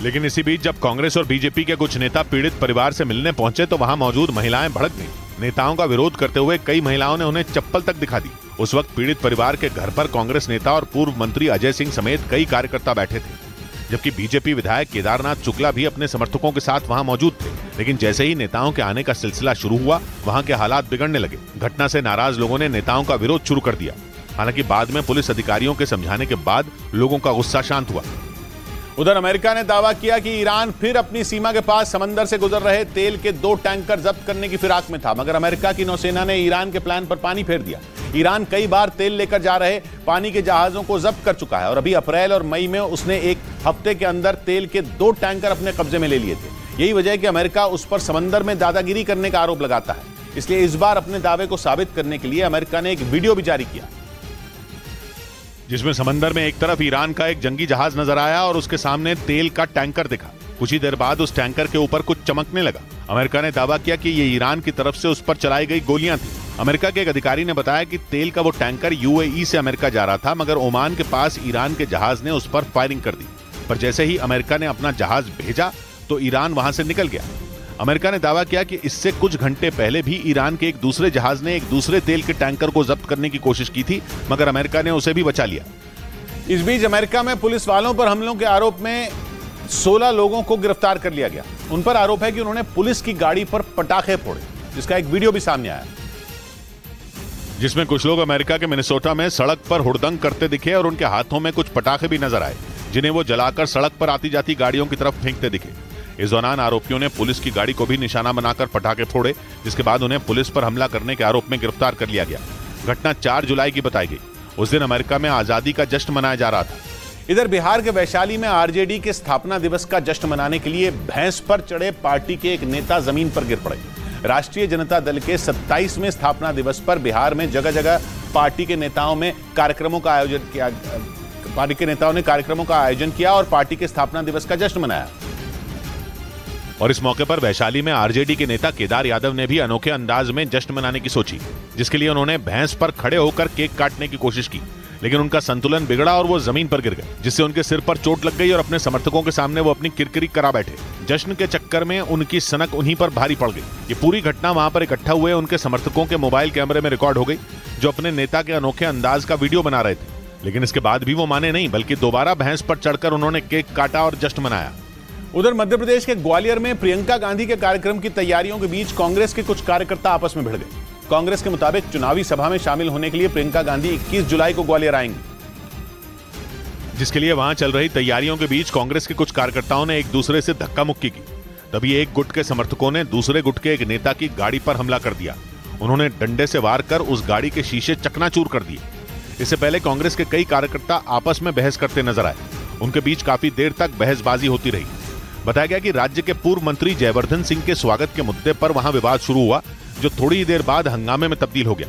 S2: लेकिन इसी बीच जब कांग्रेस और बीजेपी के कुछ नेता पीड़ित परिवार से मिलने पहुंचे तो वहां मौजूद महिलाएं भड़क गईं। नेताओं का विरोध करते हुए कई महिलाओं ने उन्हें चप्पल तक दिखा दी। उस वक्त पीड़ित परिवार के घर पर कांग्रेस नेता और पूर्व मंत्री अजय सिंह समेत कई कार्यकर्ता बैठे थे, जबकि बीजेपी विधायक केदारनाथ शुक्ला भी अपने समर्थकों के साथ वहां मौजूद थे। लेकिन जैसे ही नेताओं के आने का सिलसिला शुरू हुआ, वहां के हालात बिगड़ने लगे। घटना से नाराज लोगों ने नेताओं का विरोध शुरू कर दिया। हालांकि बाद में पुलिस अधिकारियों के समझाने के बाद लोगों का गुस्सा शांत हुआ।
S1: उधर अमेरिका ने दावा किया कि ईरान फिर अपनी सीमा के पास समंदर से गुजर रहे तेल के 2 टैंकर जब्त करने की फिराक में था, मगर अमेरिका की नौसेना ने ईरान के प्लान पर पानी फेर दिया। ईरान कई बार तेल लेकर जा रहे पानी के जहाजों को जब्त कर चुका है और अभी अप्रैल और मई में उसने एक हफ्ते के अंदर तेल के 2 टैंकर अपने कब्जे में ले लिए थे। यही वजह है कि अमेरिका उस पर समंदर में दादागिरी करने का आरोप लगाता है। इसलिए इस बार अपने दावे को साबित करने के लिए अमेरिका ने एक वीडियो भी जारी किया,
S2: जिसमें समंदर में एक तरफ ईरान का एक जंगी जहाज नजर आया और उसके सामने तेल का टैंकर दिखा। कुछ ही देर बाद उस टैंकर के ऊपर कुछ चमकने लगा। अमेरिका ने दावा किया कि ये ईरान की तरफ से उस पर चलाई गई गोलियां थी। अमेरिका के एक अधिकारी ने बताया कि तेल का वो टैंकर यूएई से अमेरिका जा रहा था, मगर ओमान के पास ईरान के जहाज ने उस पर फायरिंग कर दी। पर जैसे ही अमेरिका ने अपना जहाज भेजा तो ईरान वहां से निकल गया। अमेरिका ने दावा किया कि इससे कुछ घंटे पहले भी ईरान के एक दूसरे जहाज ने एक दूसरे तेल के टैंकर को जब्त करने की कोशिश की थी, मगर अमेरिका ने उसे भी बचा लिया।
S1: इस बीच अमेरिका में पुलिस वालों पर हमलों के आरोप में 16 लोगों को गिरफ्तार कर लिया गया। उन पर आरोप है कि उन्होंने पुलिस की गाड़ी पर पटाखे फोड़े, जिसका एक वीडियो भी सामने आया,
S2: जिसमें कुछ लोग अमेरिका के मिनेसोटा में सड़क पर हुड़दंग करते दिखे और उनके हाथों में कुछ पटाखे भी नजर आए, जिन्हें वो जलाकर सड़क पर आती जाती गाड़ियों की तरफ फेंकते दिखे। इस दौरान आरोपियों ने पुलिस की गाड़ी को भी निशाना बनाकर पटाखे फोड़े, जिसके बाद उन्हें पुलिस पर हमला करने के आरोप में गिरफ्तार कर लिया गया। घटना 4 जुलाई की बताई गई। उस दिन अमेरिका में आजादी का जश्न मनाया जा रहा था।
S1: इधर बिहार के वैशाली में आरजेडी के स्थापना दिवस का जश्न मनाने के लिए भैंस पर चढ़े पार्टी के एक नेता जमीन पर गिर पड़े। राष्ट्रीय जनता दल के 27वें स्थापना दिवस पर बिहार में जगह जगह पार्टी के नेताओं ने कार्यक्रमों का आयोजन किया और पार्टी के स्थापना दिवस का जश्न मनाया।
S2: और इस मौके पर वैशाली में आरजेडी के नेता केदार यादव ने भी अनोखे अंदाज में जश्न मनाने की सोची, जिसके लिए उन्होंने भैंस पर खड़े होकर केक काटने की कोशिश की, लेकिन उनका संतुलन बिगड़ा और वो जमीन पर गिर गए, जिससे उनके सिर पर चोट लग गई और अपने समर्थकों के सामने वो अपनी किरकिरी करा बैठे। जश्न के चक्कर में उनकी सनक उन्हीं पर भारी पड़ गई। ये पूरी घटना वहां पर इकट्ठा हुए उनके समर्थकों के मोबाइल कैमरे में रिकॉर्ड हो गई, जो अपने नेता के अनोखे अंदाज का वीडियो बना रहे थे। लेकिन इसके बाद भी वो माने नहीं, बल्कि दोबारा भैंस पर चढ़कर उन्होंने केक काटा और जश्न मनाया।
S1: उधर मध्य प्रदेश के ग्वालियर में प्रियंका गांधी के कार्यक्रम की तैयारियों के बीच कांग्रेस के कुछ कार्यकर्ता आपस में भिड़ गए। कांग्रेस के मुताबिक चुनावी सभा में शामिल होने के लिए प्रियंका गांधी 21 जुलाई को ग्वालियर आएंगी,
S2: जिसके लिए वहां चल रही तैयारियों के बीच कांग्रेस के कुछ कार्यकर्ताओं ने एक दूसरे से धक्का मुक्की की। तभी एक गुट के समर्थकों ने दूसरे गुट के एक नेता की गाड़ी पर हमला कर दिया। उन्होंने डंडे से वार कर उस गाड़ी के शीशे चकनाचूर कर दिए। इससे पहले कांग्रेस के कई कार्यकर्ता आपस में बहस करते नजर आए। उनके बीच काफी देर तक बहसबाजी होती रही। बताया गया कि राज्य के पूर्व मंत्री जयवर्धन सिंह के स्वागत के मुद्दे पर वहां विवाद शुरू हुआ, जो थोड़ी ही देर बाद हंगामे में तब्दील हो गया।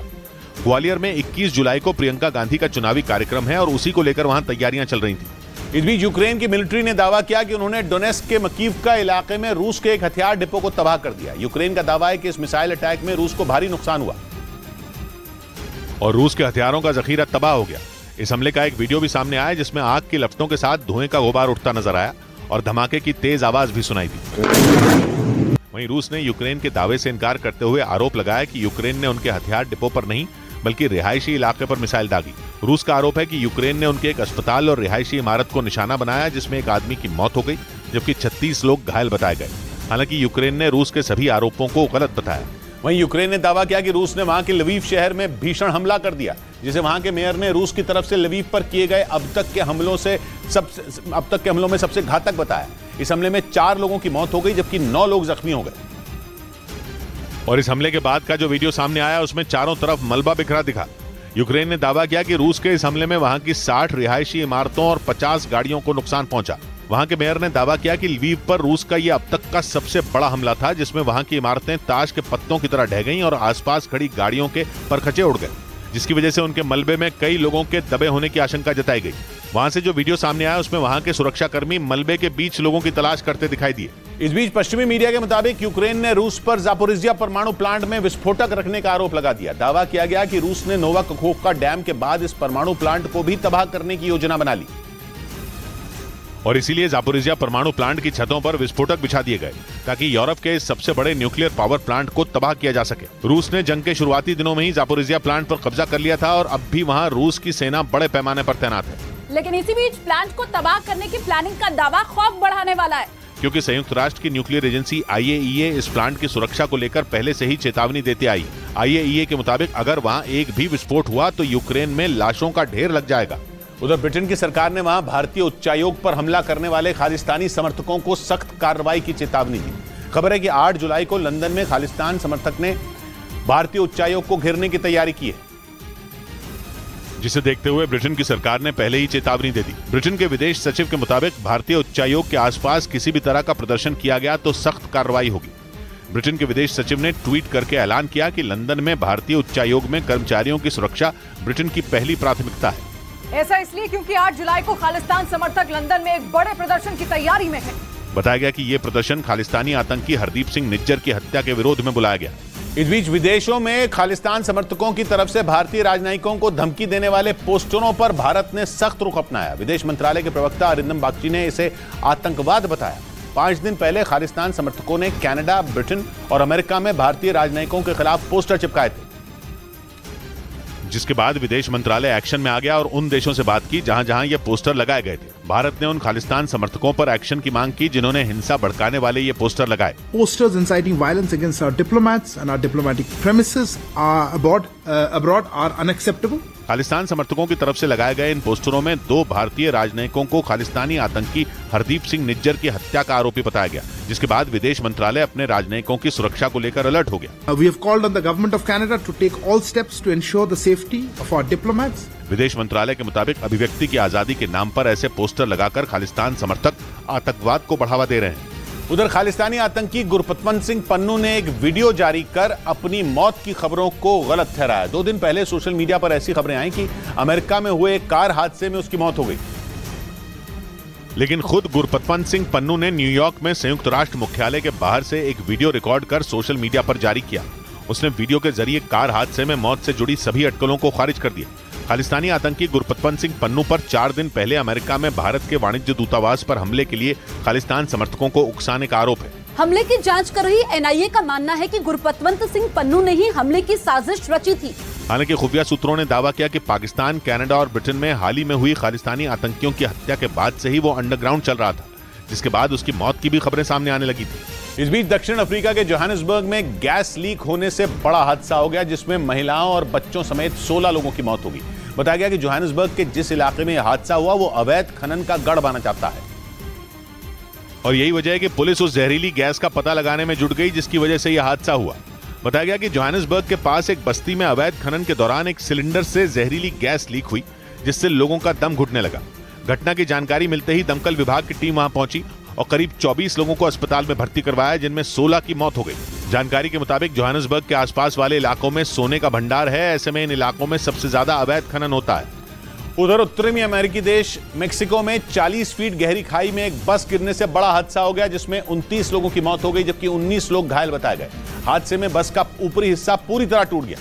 S2: ग्वालियर में 21 जुलाई को प्रियंका गांधी का चुनावी कार्यक्रम है और उसी को लेकर वहां तैयारियां चल रही थी।
S1: इस बीच यूक्रेन की मिलिट्री ने दावा किया कि उन्होंने डोनेस्क के मकीवका इलाके में रूस के एक हथियार डिपो को तबाह कर दिया। यूक्रेन का दावा है कि इस मिसाइल अटैक में रूस को भारी नुकसान हुआ
S2: और रूस के हथियारों का जखीरा तबाह हो गया। इस हमले का एक वीडियो भी सामने आया, जिसमें आग की लपटों के साथ धुएं का गुबार उठता नजर आया और धमाके की तेज आवाज भी सुनाई दी। वहीं रूस ने यूक्रेन के दावे से इनकार करते हुए आरोप लगाया कि यूक्रेन ने उनके हथियार डिपो पर नहीं, बल्कि रिहायशी इलाके पर मिसाइल दागी। रूस का आरोप है कि यूक्रेन ने उनके एक अस्पताल और रिहायशी इमारत को निशाना बनाया, जिसमें एक आदमी की मौत हो गई, जबकि 36 लोग घायल बताए गए। हालांकि यूक्रेन ने रूस के सभी आरोपों को गलत बताया।
S1: वहीं यूक्रेन ने दावा किया कि रूस ने वहां के लवीव शहर में भीषण हमला कर दिया, जिसे वहां के मेयर ने रूस की तरफ से लवीव पर किए गए अब तक के हमलों में सबसे घातक बताया। इस हमले में 4 लोगों की मौत हो गई जबकि 9 लोग जख्मी हो गए।
S2: और इस हमले के बाद का जो वीडियो सामने आया उसमें चारों तरफ मलबा बिखरा दिखा। यूक्रेन ने दावा किया कि रूस के इस हमले में वहां की 60 रिहायशी इमारतों और 50 गाड़ियों को नुकसान पहुंचा। वहां के मेयर ने दावा किया कि लवीव पर रूस का यह अब तक का सबसे बड़ा हमला था, जिसमें वहां की इमारतें ताश के पत्तों की तरह ढह गईं और आसपास खड़ी गाड़ियों के परखचे उड़ गए, जिसकी वजह से उनके मलबे में कई लोगों के दबे होने की आशंका जताई गई। वहां से जो वीडियो सामने आया उसमें वहां के सुरक्षाकर्मी मलबे के बीच लोगों की तलाश करते दिखाई दिए।
S1: इस बीच पश्चिमी मीडिया के मुताबिक यूक्रेन ने रूस पर जापोरिजिया परमाणु प्लांट में विस्फोटक रखने का आरोप लगा दिया। दावा किया गया कि रूस ने नोवा कखोवका डैम के बाद इस परमाणु प्लांट को भी तबाह करने की योजना बना ली
S2: और इसीलिए जापोरिजिया परमाणु प्लांट की छतों पर विस्फोटक बिछा दिए गए ताकि यूरोप के इस सबसे बड़े न्यूक्लियर पावर प्लांट को तबाह किया जा सके। रूस ने जंग के शुरुआती दिनों में ही जापोरिजिया प्लांट पर कब्जा कर लिया था और अब भी वहां रूस की सेना बड़े पैमाने पर तैनात है।
S6: लेकिन इसी बीच प्लांट को तबाह करने की प्लानिंग का दावा खौफ बढ़ाने वाला है,
S2: क्योंकि संयुक्त राष्ट्र की न्यूक्लियर एजेंसी IAEA इस प्लांट की सुरक्षा को लेकर पहले से ही चेतावनी देते आई। IAEA के मुताबिक अगर वहां एक भी विस्फोट हुआ तो यूक्रेन में लाशों का ढेर लग जाएगा।
S1: उधर ब्रिटेन की सरकार ने वहां भारतीय उच्चायोग पर हमला करने वाले खालिस्तानी समर्थकों को सख्त कार्रवाई की चेतावनी दी। खबर है कि 8 जुलाई को लंदन में खालिस्तान समर्थक ने भारतीय उच्चायोग को घेरने की तैयारी की है,
S2: जिसे देखते हुए ब्रिटेन की सरकार ने पहले ही चेतावनी दे दी। ब्रिटेन के विदेश सचिव के मुताबिक भारतीय उच्चायोग के आसपास किसी भी तरह का प्रदर्शन किया गया तो सख्त कार्रवाई होगी। ब्रिटेन के विदेश सचिव ने ट्वीट करके ऐलान किया कि लंदन में भारतीय उच्चायोग में कर्मचारियों की सुरक्षा ब्रिटेन की पहली प्राथमिकता है।
S7: ऐसा इसलिए क्योंकि 8 जुलाई को खालिस्तान समर्थक लंदन में एक बड़े प्रदर्शन की तैयारी में है।
S2: बताया गया कि ये प्रदर्शन खालिस्तानी आतंकी हरदीप सिंह निज्जर की हत्या के विरोध में बुलाया गया।
S1: इस बीच विदेशों में खालिस्तान समर्थकों की तरफ से भारतीय राजनयिकों को धमकी देने वाले पोस्टरों पर भारत ने सख्त रुख अपनाया। विदेश मंत्रालय के प्रवक्ता अरिंदम बागची ने इसे आतंकवाद बताया। 5 दिन पहले खालिस्तान समर्थकों ने कनाडा, ब्रिटेन और अमेरिका में भारतीय राजनयिकों के खिलाफ पोस्टर चिपकाए थे,
S2: जिसके बाद विदेश मंत्रालय एक्शन में आ गया और उन देशों से बात की जहां जहां ये पोस्टर लगाए गए थे। भारत ने उन खालिस्तान समर्थकों पर एक्शन की मांग की जिन्होंने हिंसा भड़काने वाले ये पोस्टर लगाए।
S9: Posters inciting violence against our diplomats and our diplomatic premises abroad are unacceptable.
S2: Khalistan समर्थकों की तरफ से लगाए गए इन पोस्टरों में 2 भारतीय राजनयिकों को खालिस्तानी आतंकी हरदीप सिंह निज्जर की हत्या का आरोपी बताया गया, जिसके बाद विदेश मंत्रालय अपने राजनयिकों की सुरक्षा को लेकर अलर्ट हो गया।
S9: We have called on the government of Canada to take all steps to ensure the safety of our diplomats.
S2: विदेश मंत्रालय के मुताबिक अभिव्यक्ति की आजादी के नाम पर ऐसे पोस्टर लगाकर खालिस्तान समर्थक आतंकवाद को बढ़ावा दे रहे हैं।
S1: उधर खालिस्तानी आतंकी गुरपतवंत सिंह पन्नू ने एक वीडियो जारी कर अपनी मौत की खबरों को गलत ठहराया। 2 दिन पहले सोशल मीडिया पर ऐसी खबरें आई कि अमेरिका में हुए एक कार हादसे में उसकी मौत हो गई,
S2: लेकिन खुद गुरपतवंत सिंह पन्नू ने न्यूयॉर्क में संयुक्त राष्ट्र मुख्यालय के बाहर से एक वीडियो रिकॉर्ड कर सोशल मीडिया पर जारी किया। उसने वीडियो के जरिए कार हादसे में मौत से जुड़ी सभी अटकलों को खारिज कर दिया। खालिस्तानी आतंकी गुरपतवंत सिंह पन्नू पर 4 दिन पहले अमेरिका में भारत के वाणिज्य दूतावास पर हमले के लिए खालिस्तान समर्थकों को उकसाने का आरोप है।
S6: हमले की जांच कर रही NIA का मानना है कि गुरपतवंत सिंह पन्नू ने ही हमले की साजिश रची थी।
S2: हालांकि खुफिया सूत्रों ने दावा किया कि पाकिस्तान, कनाडा और ब्रिटेन में हाल ही में हुई खालिस्तानी आतंकियों की हत्या के बाद से ही वो अंडरग्राउंड चल रहा था, जिसके बाद उसकी मौत की भी खबरें सामने आने लगी थी।
S1: इस बीच दक्षिण अफ्रीका के जोहानिसबर्ग में गैस लीक होने से बड़ा हादसा हो गया, जिसमें महिलाओं और बच्चों समेत 16 लोगों की मौत हो गई। बताया गया कि जोहानिसबर्ग के जिस इलाके में यह हादसा हुआ वो अवैध खनन का गढ़ माना जाता है
S2: और यही वजह है कि पुलिस उस जहरीली गैस का पता लगाने में जुट गई जिसकी वजह से यह हादसा हुआ। बताया गया कि जोहानिसबर्ग के पास एक बस्ती में अवैध खनन के दौरान एक सिलेंडर से जहरीली गैस लीक हुई, जिससे लोगों का दम घुटने लगा। घटना की जानकारी मिलते ही दमकल विभाग की टीम वहां पहुंची और करीब 24 लोगों को अस्पताल में भर्ती करवाया, जिनमें 16 की मौत हो गई। जानकारी के मुताबिक जोहानिसबर्ग के आसपास वाले इलाकों में सोने का भंडार है, ऐसे में इन इलाकों में सबसे ज्यादा अवैध खनन होता है।
S1: उधर उत्तरी अमेरिकी देश मेक्सिको में 40 फीट गहरी खाई में एक बस गिरने से बड़ा हादसा हो गया, जिसमें 29 लोगों की मौत हो गई जबकि 19 लोग घायल बताए गए। हादसे में बस का ऊपरी हिस्सा पूरी तरह टूट गया,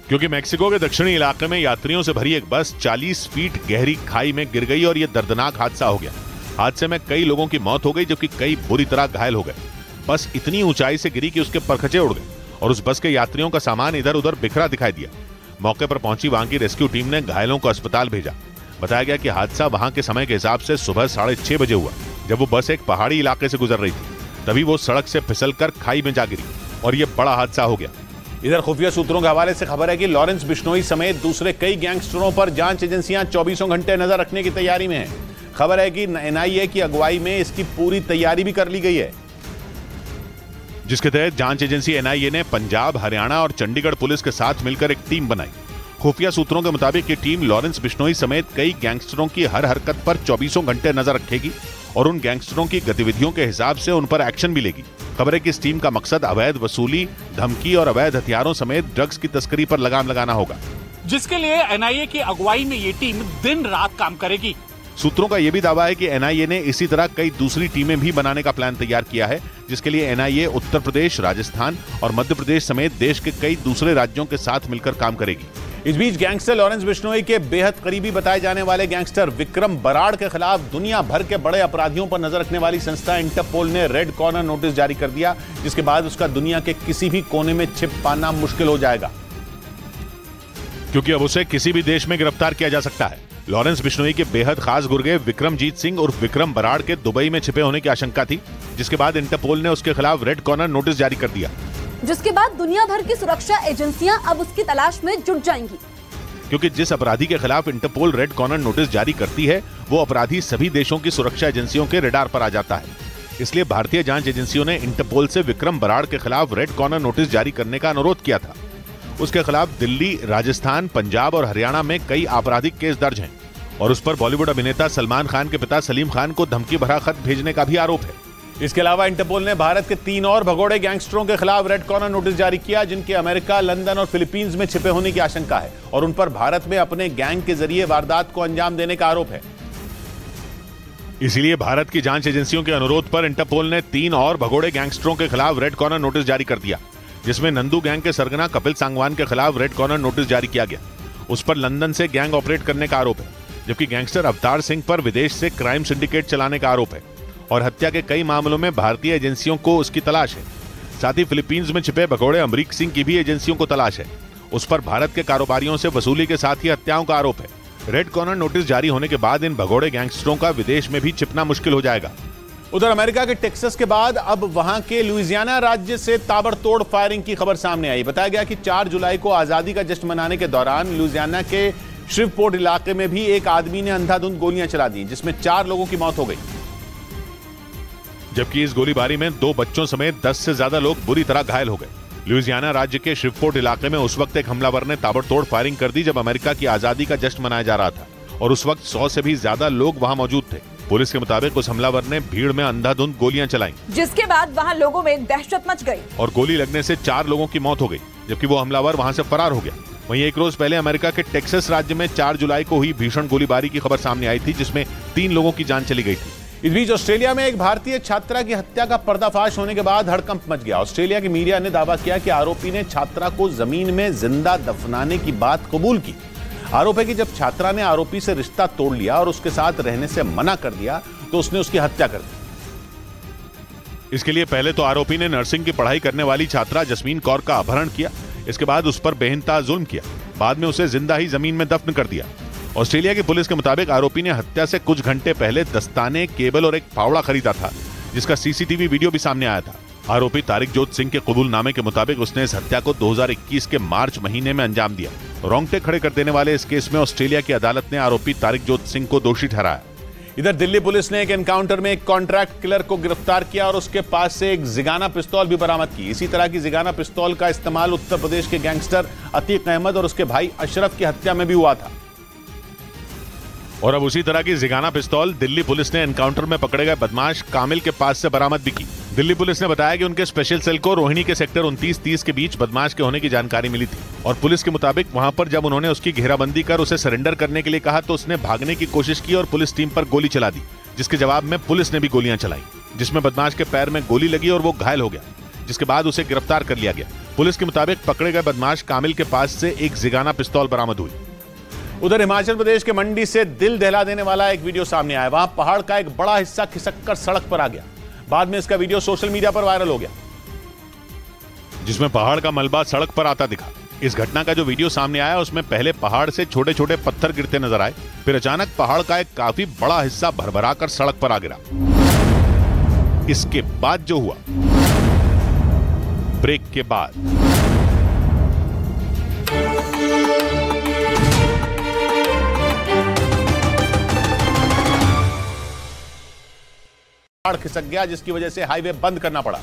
S2: क्योंकि मेक्सिको के दक्षिणी इलाके में यात्रियों से भरी एक बस 40 फीट गहरी खाई में गिर गई और यह दर्दनाक हादसा हो गया। हादसे में कई लोगों की मौत हो गई जबकि कई बुरी तरह घायल हो गए। बस इतनी ऊंचाई से गिरी कि उसके परखचे उड़ गए और उस बस के यात्रियों का सामान इधर उधर बिखरा दिखाई दिया। मौके पर पहुंची वहां की रेस्क्यू टीम ने घायलों को अस्पताल भेजा। बताया गया कि हादसा वहां के समय के हिसाब से सुबह 6:30 बजे हुआ, जब वो बस एक पहाड़ी इलाके से गुजर रही थी। तभी वो सड़क से फिसलकर खाई में जा गिरी और यह बड़ा हादसा हो गया।
S1: इधर खुफिया सूत्रों के हवाले से खबर है कि लॉरेंस बिश्नोई समेत दूसरे कई गैंगस्टरों पर जांच एजेंसियां 24 घंटे नजर रखने की तैयारी में हैं। खबर है कि एनआईए की अगुवाई में इसकी पूरी तैयारी भी कर ली गई है,
S2: जिसके तहत जांच एजेंसी एनआईए ने पंजाब, हरियाणा और चंडीगढ़ पुलिस के साथ मिलकर एक टीम बनाई। खुफिया सूत्रों के मुताबिक ये टीम लॉरेंस बिश्नोई समेत कई गैंगस्टरों की हर हरकत पर 24 घंटे नजर रखेगी और उन गैंगस्टरों की गतिविधियों के हिसाब से उन पर एक्शन भी लेगी। खबर है कि इस टीम का मकसद अवैध वसूली, धमकी और अवैध हथियारों समेत ड्रग्स की तस्करी पर लगाम लगाना होगा,
S10: जिसके लिए एनआईए की अगुवाई में ये टीम दिन रात काम करेगी।
S2: सूत्रों का यह भी दावा है कि एनआईए ने इसी तरह कई दूसरी टीमें भी बनाने का प्लान तैयार किया है, जिसके लिए एनआईए उत्तर प्रदेश, राजस्थान और मध्य प्रदेश समेत देश के कई दूसरे राज्यों के साथ मिलकर काम करेगी।
S1: इस बीच गैंगस्टर लॉरेंस बिश्नोई के बेहद करीबी बताए जाने वाले गैंगस्टर विक्रम बराड़ के खिलाफ दुनिया भर के बड़े अपराधियों पर नजर रखने वाली संस्था इंटरपोल ने रेड कॉर्नर नोटिस जारी कर दिया, जिसके बाद उसका दुनिया के किसी भी कोने में छिप पाना मुश्किल हो जाएगा,
S2: क्योंकि अब उसे किसी भी देश में गिरफ्तार किया जा सकता है। लॉरेंस बिश्नोई के बेहद खास गुर्गे विक्रमजीत सिंह और विक्रम बराड़ के दुबई में छिपे होने की आशंका थी, जिसके बाद इंटरपोल ने उसके खिलाफ रेड कॉर्नर नोटिस जारी कर दिया,
S6: जिसके बाद दुनिया भर की सुरक्षा एजेंसियां अब उसकी तलाश में जुट जाएंगी।
S2: क्योंकि जिस अपराधी के खिलाफ इंटरपोल रेड कॉर्नर नोटिस जारी करती है, वो अपराधी सभी देशों की सुरक्षा एजेंसियों के रडार पर आ जाता है। इसलिए भारतीय जांच एजेंसियों ने इंटरपोल से विक्रम बराड़ के खिलाफ रेड कॉर्नर नोटिस जारी करने का अनुरोध किया था। उसके खिलाफ दिल्ली, राजस्थान, पंजाब और हरियाणा में कई आपराधिक केस दर्ज हैं और उस पर बॉलीवुड अभिनेता सलमान खान के पिता सलीम खान को धमकी भरा खत भेजने का भी आरोप है।
S1: इसके अलावा इंटरपोल ने भारत के 3 और भगोड़े गैंगस्टरों के खिलाफ रेड कॉर्नर नोटिस जारी किया, जिनके अमेरिका, लंदन और फिलीपींस में छिपे होने की आशंका है और उन पर भारत में अपने गैंग के जरिए वारदात को अंजाम देने का आरोप है।
S2: इसलिए भारत की जांच एजेंसियों के अनुरोध पर इंटरपोल ने 3 और भगोड़े गैंगस्टरों के खिलाफ रेड कॉर्नर नोटिस जारी कर दिया, जिसमें नंदू गैंग के सरगना कपिल सांगवान के खिलाफ रेड कॉर्नर नोटिस जारी किया गया। उस पर लंदन से गैंग ऑपरेट करने का आरोप है, जबकि गैंगस्टर अवतार सिंह पर विदेश से क्राइम सिंडिकेट चलाने का आरोप है और हत्या के कई मामलों में भारतीय एजेंसियों को उसकी तलाश है। साथ ही फिलीपींस में छिपे भगोड़े अमरीक सिंह की भी एजेंसियों को तलाश है। उस पर भारत के कारोबारियों से वसूली के साथ ही हत्याओं का आरोप है। रेड कॉर्नर नोटिस जारी होने के बाद इन भगोड़े गैंगस्टरों का विदेश में भी छिपना मुश्किल हो जाएगा।
S1: उधर अमेरिका के टेक्सास के बाद अब वहां के लुइसियाना राज्य से ताबड़तोड़ फायरिंग की खबर सामने आई। बताया गया कि 4 जुलाई को आजादी का जश्न मनाने के दौरान लुइसियाना के श्रीवपोर्ट इलाके में भी एक आदमी ने अंधाधुंध गोलियां चला दी, जिसमें 4 लोगों की मौत हो गई,
S2: जबकि इस गोलीबारी में 2 बच्चों समेत 10 से ज्यादा लोग बुरी तरह घायल हो गए। लुइसियाना राज्य के श्रीवपोर्ट इलाके में उस वक्त एक हमलावर ने ताबड़तोड़ फायरिंग कर दी जब अमेरिका की आजादी का जश्न मनाया जा रहा था और उस वक्त 100 से भी ज्यादा लोग वहां मौजूद थे। पुलिस के मुताबिक उस हमलावर ने भीड़ में अंधाधुंध गोलियां चलाई,
S7: जिसके बाद वहां लोगों में दहशत मच गई
S2: और गोली लगने से 4 लोगों की मौत हो गई, जबकि वो हमलावर वहां से फरार हो गया। वहीं एक रोज पहले अमेरिका के टेक्सास राज्य में 4 जुलाई को हुई भीषण गोलीबारी की खबर सामने आई थी, जिसमें 3 लोगों की जान चली गई थी।
S1: इस बीच ऑस्ट्रेलिया में एक भारतीय छात्रा की हत्या का पर्दाफाश होने के बाद हड़कंप मच गया। ऑस्ट्रेलिया की मीडिया ने दावा किया कि आरोपी ने छात्रा को जमीन में जिंदा दफनाने की बात कबूल की। आरोप है कि जब छात्रा ने आरोपी से रिश्ता तोड़ लिया और उसके साथ रहने से मना कर दिया तो उसने उसकी हत्या कर दी।
S2: इसके लिए पहले तो आरोपी ने नर्सिंग की पढ़ाई करने वाली छात्रा जस्मीन कौर का अपहरण किया, इसके बाद उस पर बेइंतहा जुल्म किया, बाद में उसे जिंदा ही जमीन में दफन कर दिया। ऑस्ट्रेलिया की पुलिस के मुताबिक आरोपी ने हत्या से कुछ घंटे पहले दस्ताने, केबल और एक फावड़ा खरीदा था, जिसका सीसीटीवी वीडियो भी सामने आया था। आरोपी तारिकजोत सिंह के कबूलनामे के मुताबिक उसने इस हत्या को 2021 के मार्च महीने में अंजाम दिया। रोंगटे खड़े कर देने वाले इस केस में ऑस्ट्रेलिया की अदालत ने आरोपी तारिकजोत सिंह को दोषी ठहराया।
S1: इधर दिल्ली पुलिस ने एक एनकाउंटर में एक कॉन्ट्रैक्ट किलर को गिरफ्तार किया और उसके पास से एक जिगाना पिस्तौल भी बरामद की। इसी तरह की जिगाना पिस्तौल का इस्तेमाल उत्तर प्रदेश के गैंगस्टर अतीक अहमद और उसके भाई अशरफ की हत्या में भी हुआ था।
S2: और अब उसी तरह की जिगाना पिस्तौल दिल्ली पुलिस ने एनकाउंटर में पकड़े गए बदमाश कामिल के पास से बरामद भी की। दिल्ली पुलिस ने बताया कि उनके स्पेशल सेल को रोहिणी के सेक्टर 29-30 के बीच बदमाश के होने की जानकारी मिली थी और पुलिस के मुताबिक वहां पर जब उन्होंने उसकी घेराबंदी कर उसे सरेंडर करने के लिए कहा तो उसने भागने की कोशिश की और पुलिस टीम पर गोली चला दी, जिसके जवाब में पुलिस ने भी गोलियां चलाई, जिसमें बदमाश के पैर में गोली लगी और वो घायल हो गया, जिसके बाद उसे गिरफ्तार कर लिया गया। पुलिस के मुताबिक पकड़े गए बदमाश कामिल के पास से एक जिगाना पिस्तौल बरामद हुई।
S1: उधर हिमाचल प्रदेश के मंडी से दिल दहला देने वाला एक वीडियो सामने आया। वहां पहाड़ का एक बड़ा हिस्सा खिसककर सड़क पर आ गया। बाद में इसका वीडियो सोशल मीडिया पर वायरल हो गया,
S2: जिसमें पहाड़ का मलबा सड़क पर आता दिखा। इस घटना का जो वीडियो सामने आया उसमें पहले पहाड़ से छोटे छोटे पत्थर गिरते नजर आए, फिर अचानक पहाड़ का एक काफी बड़ा हिस्सा भरभराकर सड़क पर आ गिरा। इसके बाद जो हुआ, ब्रेक के बाद
S1: पहाड़ खिसक गया, जिसकी वजह से हाईवे बंद करना पड़ा।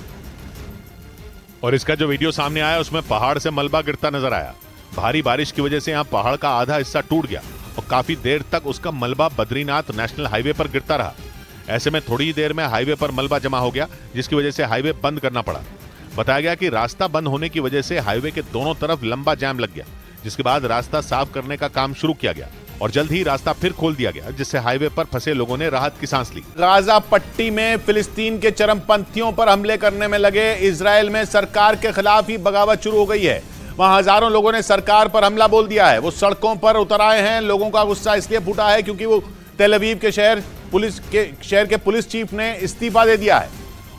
S2: और इसका जो वीडियो सामने आया उसमें पहाड़ से मलबा गिरता नजर आया। भारी बारिश की वजह से यहाँ पहाड़ का आधा हिस्सा टूट गया और काफी देर तक उसका मलबा बद्रीनाथ नेशनल हाईवे पर गिरता रहा। ऐसे में थोड़ी ही देर में हाईवे पर मलबा जमा हो गया, जिसकी वजह से हाईवे बंद करना पड़ा। बताया गया कि रास्ता बंद होने की वजह से हाईवे के दोनों तरफ लंबा जाम लग गया, जिसके बाद रास्ता साफ करने का काम शुरू किया गया और जल्द ही रास्ता फिर खोल दिया गया, जिससे हाईवे पर फंसे लोगों ने राहत की सांस ली।
S1: गाजा पट्टी में फिलिस्तीन के चरमपंथियों पर हमले करने में लगे इजराइल में सरकार के खिलाफ ही बगावत शुरू हो गई है। वहां हजारों लोगों ने सरकार पर हमला बोल दिया है। वो सड़कों पर उतर आए हैं। लोगों का गुस्सा इसलिए फूटा है क्योंकि वो तेल अवीव के शहर के पुलिस चीफ ने इस्तीफा दे दिया है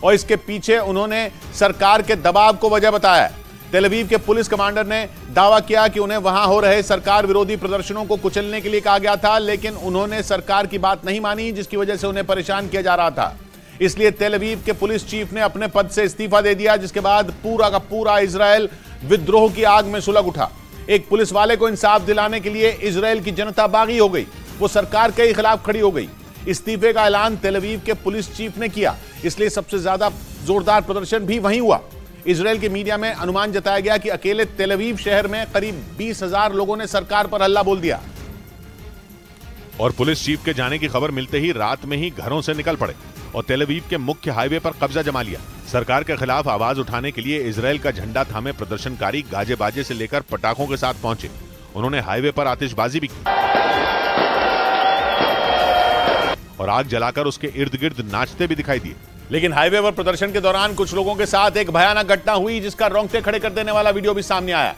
S1: और इसके पीछे उन्होंने सरकार के दबाव को वजह बताया है। तेल अवीव के पुलिस कमांडर ने दावा किया कि उन्हें वहां हो रहे सरकार विरोधी प्रदर्शनों को कुचलने के लिए कहा गया था, लेकिन उन्होंने सरकार की बात नहीं मानी, जिसकी वजह से उन्हें परेशान किया जा रहा था। इसलिए तेल अवीव के पुलिस चीफ ने अपने पद से इस्तीफा दे दिया, जिसके बाद पूरा का पूरा इजराइल विद्रोह की आग में सुलग उठा। एक पुलिस वाले को इंसाफ दिलाने के लिए इजराइल की जनता बागी हो गई। वो सरकार के खिलाफ खड़ी हो गई। इस्तीफे का ऐलान तेल अवीव के पुलिस चीफ ने किया, इसलिए सबसे ज्यादा जोरदार प्रदर्शन भी वहीं हुआ। इजराइल के मीडिया में अनुमान जताया गया कि अकेले तेल अवीव शहर में करीब 20,000 लोगों ने सरकार पर हल्ला बोल दिया।
S2: और पुलिस चीफ के जाने की खबर मिलते ही रात में ही घरों से निकल पड़े और तेल अवीव के मुख्य हाईवे पर कब्जा जमा लिया। सरकार के खिलाफ आवाज उठाने के लिए इजराइल का झंडा थामे प्रदर्शनकारी गाजे बाजे से लेकर पटाखों के साथ पहुंचे। उन्होंने हाईवे पर आतिशबाजी भी की और आग जलाकर उसके इर्द गिर्द नाचते भी दिखाई दिए।
S1: लेकिन हाईवे पर प्रदर्शन के दौरान कुछ लोगों के साथ एक भयानक घटना हुई, जिसका रोंगटे खड़े कर देने वाला वीडियो भी सामने आया,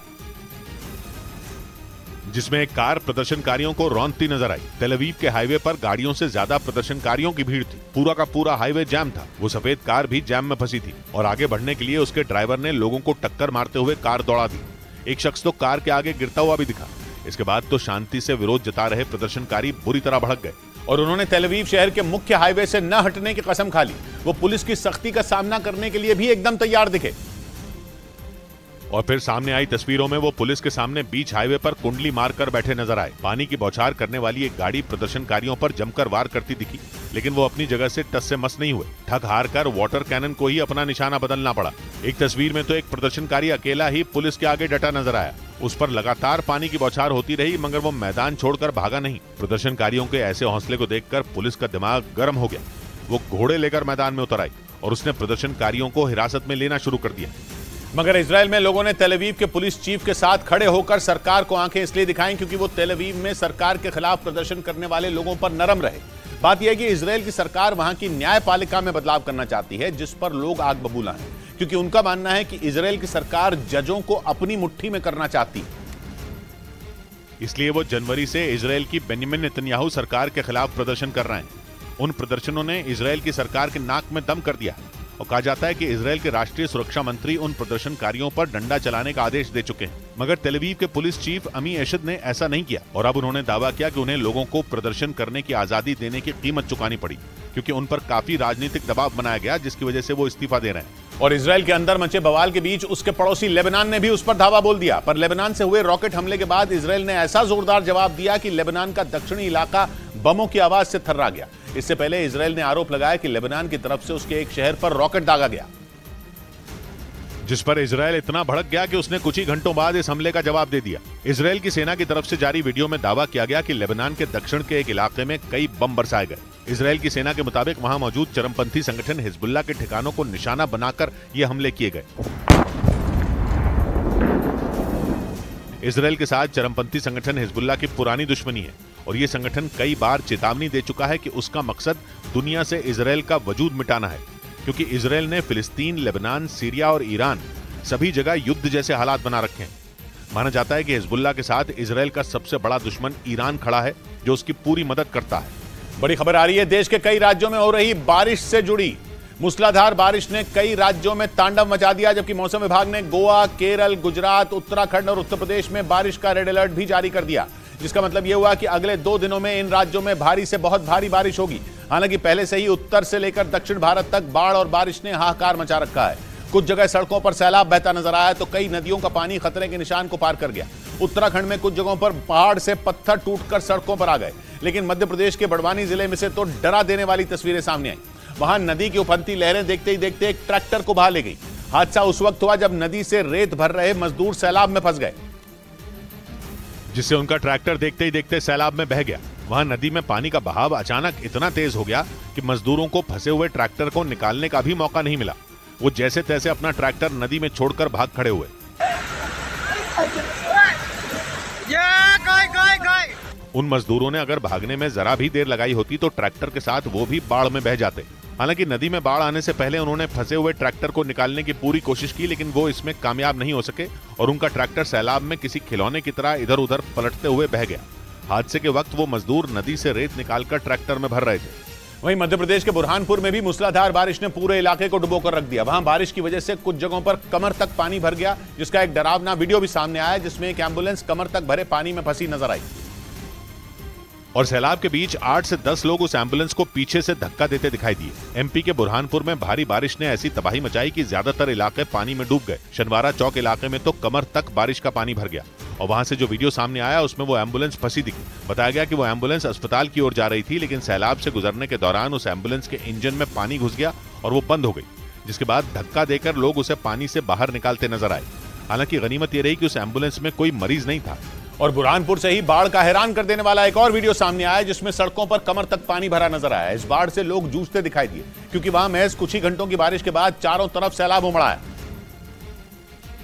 S2: जिसमें एक कार प्रदर्शनकारियों को रौंदती नजर आई। तेल अवीव के हाईवे पर गाड़ियों से ज्यादा प्रदर्शनकारियों की भीड़ थी। पूरा का पूरा हाईवे जैम था। वो सफेद कार भी जैम में फंसी थी और आगे बढ़ने के लिए उसके ड्राइवर ने लोगों को टक्कर मारते हुए कार दौड़ा दी। एक शख्स तो कार के आगे गिरता हुआ भी दिखा। इसके बाद तो शांति से विरोध जता रहे प्रदर्शनकारी बुरी तरह भड़क गए
S1: और उन्होंने तेल अवीव शहर के मुख्य हाईवे से न हटने की कसम खा ली। वो पुलिस की सख्ती का सामना करने के लिए भी एकदम तैयार दिखे।
S2: और फिर सामने आई तस्वीरों में वो पुलिस के सामने बीच हाईवे पर कुंडली मारकर बैठे नजर आए। पानी की बौछार करने वाली एक गाड़ी प्रदर्शनकारियों पर जमकर वार करती दिखी, लेकिन वो अपनी जगह से टस से मस नहीं हुए। थक हार कर वाटर कैनन को ही अपना निशाना बदलना पड़ा। एक तस्वीर में तो एक प्रदर्शनकारी अकेला ही पुलिस के आगे डटा नजर आया। उस पर लगातार पानी की बौछार होती रही, मगर वो मैदान छोड़कर भागा नहीं। प्रदर्शनकारियों के ऐसे हौसले को देखकर पुलिस का दिमाग गर्म हो गया। वो घोड़े लेकर मैदान में उतर आई और उसने प्रदर्शनकारियों को हिरासत में लेना शुरू कर दिया।
S1: मगर इजराइल में लोगों ने तेल अवीव के पुलिस चीफ के साथ खड़े होकर सरकार को आंखें इसलिए दिखाई क्योंकि वो तेल अवीव में सरकार के खिलाफ प्रदर्शन करने वाले लोगों पर नरम रहे। बात यह है कि इजराइल की सरकार वहां की न्यायपालिका में बदलाव करना चाहती है, जिस पर लोग आग बबूला हैं, क्योंकि उनका मानना है कि इजराइल की सरकार जजों को अपनी मुट्ठी में करना चाहती है।
S2: इसलिए वो जनवरी से इजराइल की बेंजामिन नेतन्याहू सरकार के खिलाफ प्रदर्शन कर रहे हैं। उन प्रदर्शनों ने इजराइल की सरकार के नाक में दम कर दिया और कहा जाता है कि इजराइल के राष्ट्रीय सुरक्षा मंत्री उन प्रदर्शनकारियों पर डंडा चलाने का आदेश दे चुके हैं। मगर तेल अवीव के पुलिस चीफ अमी एशद ने ऐसा नहीं किया और अब उन्होंने दावा किया कि उन्हें लोगों को प्रदर्शन करने की आजादी देने की कीमत चुकानी पड़ी, क्योंकि उन पर काफी राजनीतिक दबाव बनाया गया, जिसकी वजह से वो इस्तीफा दे रहे हैं।
S1: और इजराइल के अंदर मचे बवाल के बीच उसके पड़ोसी लेबनान ने भी उस पर धावा बोल दिया। पर लेबनान से हुए रॉकेट हमले के बाद इजराइल ने ऐसा जोरदार जवाब दिया कि लेबनान का दक्षिणी इलाका बमों की आवाज से थर्रा गया। इससे पहले इजराइल ने आरोप लगाया कि लेबनान की तरफ से उसके एक शहर पर रॉकेट दागा गया,
S2: जिस पर इजराइल इतना भड़क गया कि उसने कुछ ही घंटों बाद इस हमले का जवाब दे दिया। इजराइल की सेना की तरफ से जारी वीडियो में दावा किया गया कि लेबनान के दक्षिण के एक इलाके में कई बम बरसाए गए। इजराइल की सेना के मुताबिक वहां मौजूद चरमपंथी संगठन हिजबुल्ला के ठिकानों को निशाना बनाकर ये हमले किए गए। इजराइल के साथ चरमपंथी संगठन हिजबुल्ला की पुरानी दुश्मनी है और ये संगठन कई बार चेतावनी दे चुका है कि उसका मकसद दुनिया से इजराइल का वजूद मिटाना है, क्योंकि इजराइल ने फिलिस्तीन, लेबनान, सीरिया और ईरान सभी जगह युद्ध जैसे हालात बना रखे हैं। माना जाता है कि हिजबुल्ला के साथ इजराइल का सबसे बड़ा दुश्मन ईरान खड़ा है, जो उसकी पूरी मदद करता है।
S1: बड़ी खबर आ रही है देश के कई राज्यों में हो रही बारिश से जुड़ी। मूसलाधार बारिश ने कई राज्यों में तांडव मचा दिया, जबकि मौसम विभाग ने गोवा, केरल, गुजरात, उत्तराखंड और उत्तर प्रदेश में बारिश का रेड अलर्ट भी जारी कर दिया, जिसका मतलब यह हुआ कि अगले 2 दिनों में इन राज्यों में भारी से बहुत भारी बारिश होगी। हालांकि पहले से ही उत्तर से लेकर दक्षिण भारत तक बाढ़ और बारिश ने हाहाकार मचा रखा है। कुछ जगह सड़कों पर सैलाब बहता नजर आया तो कई नदियों का पानी खतरे के निशान को पार कर गया। उत्तराखंड में कुछ जगहों पर पहाड़ से पत्थर टूटकर सड़कों पर आ गए, लेकिन मध्य प्रदेश के बड़वानी जिले में से तो डरा देने वाली तस्वीरें सामने आई। वहां नदी की उफनती लहरें देखते ही देखते एक ट्रैक्टर को बहा ले गई। हादसा उस वक्त हुआ जब नदी से रेत भर रहे मजदूर सैलाब में फंस गए,
S2: जिससे उनका ट्रैक्टर देखते ही देखते सैलाब में बह गया। वहां नदी में पानी का बहाव अचानक इतना तेज हो गया कि मजदूरों को फंसे हुए ट्रैक्टर को निकालने का भी मौका नहीं मिला। वो जैसे तैसे अपना ट्रैक्टर नदी में छोड़कर भाग खड़े हुए। उन मजदूरों ने अगर भागने में जरा भी देर लगाई होती तो ट्रैक्टर के साथ वो भी बाढ़ में बह जाते। हालांकि नदी में बाढ़ आने से पहले उन्होंने फंसे हुए ट्रैक्टर को निकालने की पूरी कोशिश की, लेकिन वो इसमें कामयाब नहीं हो सके और उनका ट्रैक्टर सैलाब में किसी खिलौने की तरह इधर उधर पलटते हुए बह गया। हादसे के वक्त वो मजदूर नदी से रेत निकालकर ट्रैक्टर में भर रहे थे।
S1: वहीं मध्य प्रदेश के बुरहानपुर में भी मूसलाधार बारिश ने पूरे इलाके को डुबोकर रख दिया। वहां बारिश की वजह से कुछ जगहों पर कमर तक पानी भर गया, जिसका एक डरावना वीडियो भी सामने आया, जिसमें एक एम्बुलेंस कमर तक भरे पानी में फंसी नजर आई।
S2: और सैलाब के बीच 8 से 10 लोग उस एम्बुलेंस को पीछे से धक्का देते दिखाई दिए। एमपी के बुरहानपुर में भारी बारिश ने ऐसी तबाही मचाई कि ज्यादातर इलाके पानी में डूब गए। शनवारा चौक इलाके में तो कमर तक बारिश का पानी भर गया और वहां से जो वीडियो सामने आया उसमें वो एम्बुलेंस फंसी दिखी। बताया गया कि वो एम्बुलेंस अस्पताल की ओर जा रही थी, लेकिन सैलाब से गुजरने के दौरान उस एम्बुलेंस के इंजन में पानी घुस गया और वो बंद हो गई, जिसके बाद धक्का देकर लोग उसे पानी से बाहर निकालते नजर आए। हालांकि गनीमत ये रही कि उस एम्बुलेंस में कोई मरीज नहीं था।
S1: और बुरहानपुर से ही बाढ़ का हैरान कर देने वाला एक और वीडियो सामने आया, जिसमें सड़कों पर कमर तक पानी भरा नजर आया। इस बाढ़ से लोग जूझते दिखाई दिए, क्योंकि वहां महज कुछ ही घंटों की बारिश के बाद चारों तरफ सैलाब उमड़ा है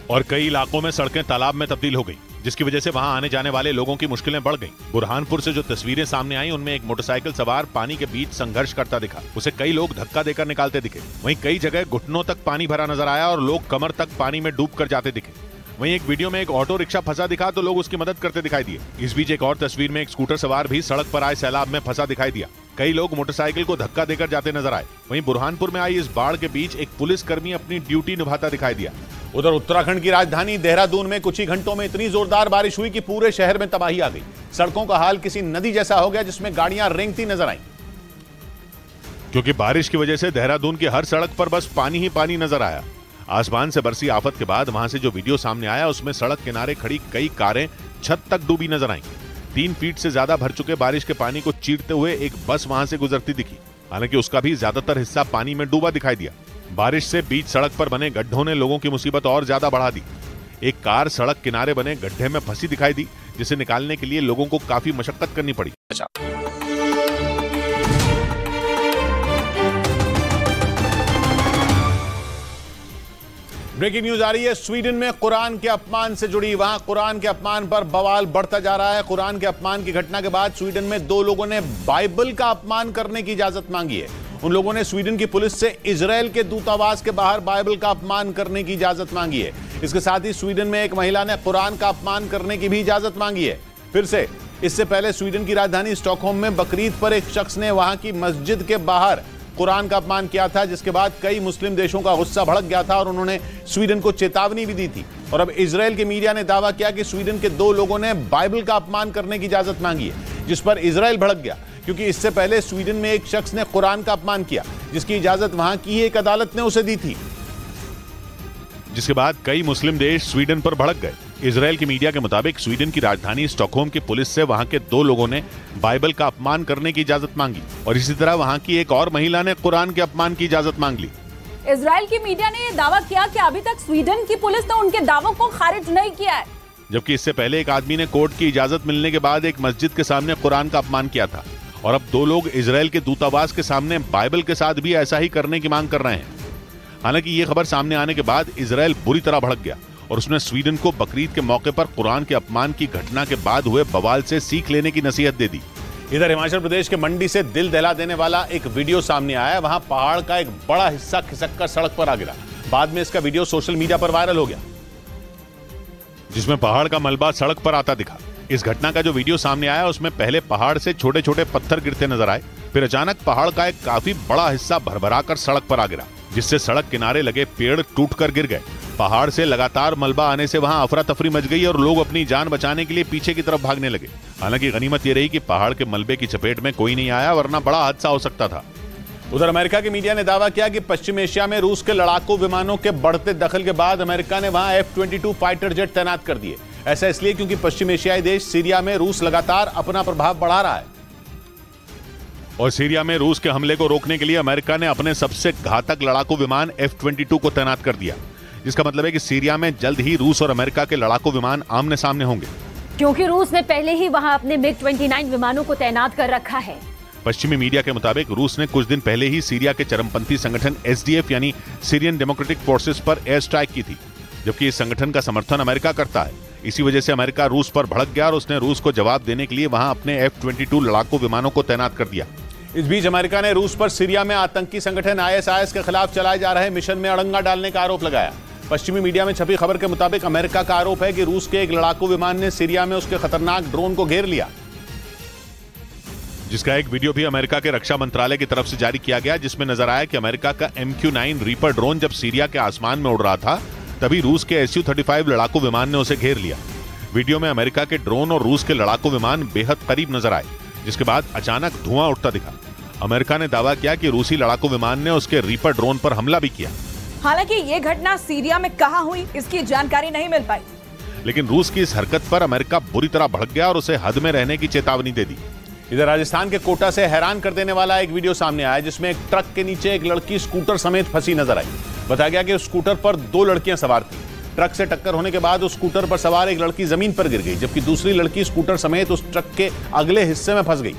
S2: और कई इलाकों में सड़कें तालाब में तब्दील हो गई, जिसकी वजह से वहां आने जाने वाले लोगों की मुश्किलें बढ़ गईं। बुरहानपुर से जो तस्वीरें सामने आई उनमें एक मोटरसाइकिल सवार पानी के बीच संघर्ष करता दिखा। उसे कई लोग धक्का देकर निकालते दिखे। वहीं कई जगह घुटनों तक पानी भरा नजर आया और लोग कमर तक पानी में डूब कर जाते दिखे। वहीं एक वीडियो में एक ऑटो रिक्शा फंसा दिखा तो लोग उसकी मदद करते दिखाई दिए। इस बीच एक और तस्वीर में एक स्कूटर सवार भी सड़क पर आए सैलाब में फंसा दिखाई दिया। कई लोग मोटरसाइकिल को धक्का देकर जाते नजर आए। वहीं बुरहानपुर में आई इस बाढ़ के बीच एक पुलिसकर्मी अपनी ड्यूटी निभाता दिखाई दिया।
S1: उधर उत्तराखंड की राजधानी देहरादून में कुछ ही घंटों में इतनी जोरदार बारिश हुई कि पूरे शहर में तबाही आ गई। सड़कों का हाल किसी नदी जैसा हो गया, जिसमें गाड़ियां रेंगती नजर आईं।
S2: क्योंकि बारिश की वजह से देहरादून की हर सड़क पर बस पानी ही पानी नजर आया। आसमान से बरसी आफत के बाद वहां से जो वीडियो सामने आया उसमें सड़क किनारे खड़ी कई कारें छत तक डूबी नजर आईं। 3 फीट से ज्यादा भर चुके बारिश के पानी को चीरते हुए एक बस वहां से गुजरती दिखी। हालांकि उसका भी ज्यादातर हिस्सा पानी में डूबा दिखाई दिया। बारिश से बीच सड़क पर बने गड्ढों ने लोगों की मुसीबत और ज्यादा बढ़ा दी। एक कार सड़क किनारे बने गड्ढे में फंसी दिखाई दी, जिसे निकालने के लिए लोगों को काफी मशक्कत करनी पड़ी।
S1: ब्रेकिंग न्यूज आ रही है स्वीडन में कुरान के अपमान से जुड़ी। वहां कुरान के अपमान पर बवाल बढ़ता जा रहा है। कुरान के अपमान की घटना के बाद स्वीडन में 2 लोगों ने बाइबल का अपमान करने की इजाजत मांगी है। उन लोगों ने स्वीडन की पुलिस से इजरायल के दूतावास के बाहर बाइबल का अपमान करने की इजाजत मांगी है। इसके साथ ही स्वीडन में एक महिला ने कुरान का अपमान करने की भी इजाजत मांगी है। फिर से इससे पहले स्वीडन की राजधानी स्टॉकहोम में बकरीद पर एक शख्स ने वहां की मस्जिद के बाहर कुरान का अपमान किया था, जिसके बाद कई मुस्लिम देशों का गुस्सा भड़क गया था और उन्होंने स्वीडन को चेतावनी भी दी थी। और अब इजरायल के मीडिया ने दावा किया कि स्वीडन के 2 लोगों ने बाइबल का अपमान करने की इजाजत मांगी है, जिस पर इजरायल भड़क गया, क्योंकि इससे पहले स्वीडन में एक शख्स ने कुरान का अपमान किया, जिसकी इजाजत वहां की एक अदालत ने उसे दी थी।
S2: जिसके बाद कई मुस्लिम देश स्वीडन पर भड़क गए। इजरायल की मीडिया के मुताबिक स्वीडन की राजधानी स्टॉकहोम की पुलिस से वहां के 2 लोगों ने बाइबल का अपमान करने की इजाजत मांगी और इसी तरह वहां की एक और महिला ने कुरान के अपमान की इजाजत मांग ली।
S6: इजरायल की मीडिया ने यह दावा किया कि अभी तक स्वीडन की पुलिस ने उनके दावों को खारिज नहीं किया है,
S2: जबकि इससे पहले एक आदमी ने कोर्ट की इजाजत मिलने के बाद एक मस्जिद के सामने कुरान का अपमान किया था और अब 2 लोग इजरायल के दूतावास के सामने बाइबल के साथ भी ऐसा ही करने की मांग कर रहे हैं। हालांकि ये खबर सामने आने के बाद इजरायल बुरी तरह भड़क गया और उसने स्वीडन को बकरीद के मौके पर कुरान के अपमान की घटना के बाद हुए बवाल से सीख लेने की नसीहत दे दी।
S1: इधर हिमाचल प्रदेश के मंडी से दिल दहला देने वाला एक वीडियो सामने आया। वहां पहाड़ का एक बड़ा हिस्सा खिसककर सड़क पर आ गिरा। बाद में इसका वीडियो सोशल मीडिया पर वायरल हो गया,
S2: जिसमें पहाड़ का मलबा सड़क पर आता दिखा। इस घटना का जो वीडियो सामने आया उसमें पहले पहाड़ से छोटे छोटे पत्थर गिरते नजर आए, फिर अचानक पहाड़ का एक काफी बड़ा हिस्सा भरभरा कर सड़क पर आ गिरा, जिससे सड़क किनारे लगे पेड़ टूटकर गिर गए। पहाड़ से लगातार मलबा आने से वहां अफरा तफरी मच गई और लोग अपनी जान बचाने के लिए पीछे की तरफ भागने लगे। हालांकि गनीमत ये रही कि पहाड़ के मलबे की चपेट में कोई नहीं आया, वरना बड़ा हादसा हो सकता था।
S1: उधर अमेरिका की मीडिया ने दावा किया कि पश्चिम एशिया में रूस के लड़ाकू विमानों के बढ़ते दखल के बाद अमेरिका ने वहां F-22 फाइटर जेट तैनात कर दिए। ऐसा इसलिए क्योंकि पश्चिम एशियाई देश सीरिया में रूस लगातार अपना प्रभाव बढ़ा रहा है।
S2: और सीरिया में रूस के हमले को रोकने के लिए अमेरिका ने अपने सबसे घातक लड़ाकू विमान F-22 को तैनात कर दिया, जिसका मतलब है कि सीरिया में जल्द ही रूस और अमेरिका के लड़ाकू विमान आमने सामने होंगे,
S11: क्योंकि रूस ने पहले ही वहां अपने MiG-29 विमानों को तैनात कर रखा है।
S2: पश्चिमी मीडिया के मुताबिक रूस ने कुछ दिन पहले ही सीरिया के चरमपंथी संगठन SDF यानी सीरियन डेमोक्रेटिक फोर्सेस पर एयर स्ट्राइक की थी, जबकि इस संगठन का समर्थन अमेरिका करता है। इसी वजह से अमेरिका रूस पर भड़क गया और उसने रूस को जवाब देने के लिए वहां अपने F-22 लड़ाकू विमानों को तैनात कर दिया।
S1: इस बीच अमेरिका ने रूस पर सीरिया में आतंकी संगठन ISIS के खिलाफ चलाए जा रहे मिशन में अड़ंगा डालने का आरोप लगाया। पश्चिमी मीडिया में छपी खबर के मुताबिक अमेरिका का आरोप है कि रूस के एक लड़ाकू विमान ने सीरिया में उसके खतरनाक ड्रोन को घेर लिया,
S2: जिसका एक वीडियो भी अमेरिका के रक्षा मंत्रालय की तरफ से जारी किया गया, जिसमें नजर आया कि अमेरिका का MQ-9 रीपर ड्रोन जब सीरिया के आसमान में उड़ रहा था तभी रूस के Su-35 लड़ाकू विमान ने उसे घेर लिया। वीडियो में अमेरिका के ड्रोन और रूस के लड़ाकू विमान बेहद करीब नजर आए, जिसके बाद अचानक धुआं उठता दिखा। अमेरिका ने दावा किया कि रूसी लड़ाकू विमान ने उसके रीपर ड्रोन पर हमला भी किया।
S7: हालांकि ये घटना सीरिया में कहां हुई इसकी जानकारी नहीं मिल पाई,
S2: लेकिन रूस की इस हरकत पर अमेरिका बुरी तरह भड़क गया और उसे हद में रहने की चेतावनी दे दी।
S1: इधर राजस्थान के कोटा से हैरान कर देने वाला एक वीडियो सामने आया, जिसमें एक ट्रक के नीचे एक लड़की स्कूटर समेत फंसी नजर आई। बताया गया कि उस स्कूटर पर 2 लड़कियां सवार थी। ट्रक से टक्कर होने के बाद उस स्कूटर पर सवार एक लड़की जमीन पर गिर गई, जबकि दूसरी लड़की स्कूटर समेत उस ट्रक के अगले हिस्से में फंस गई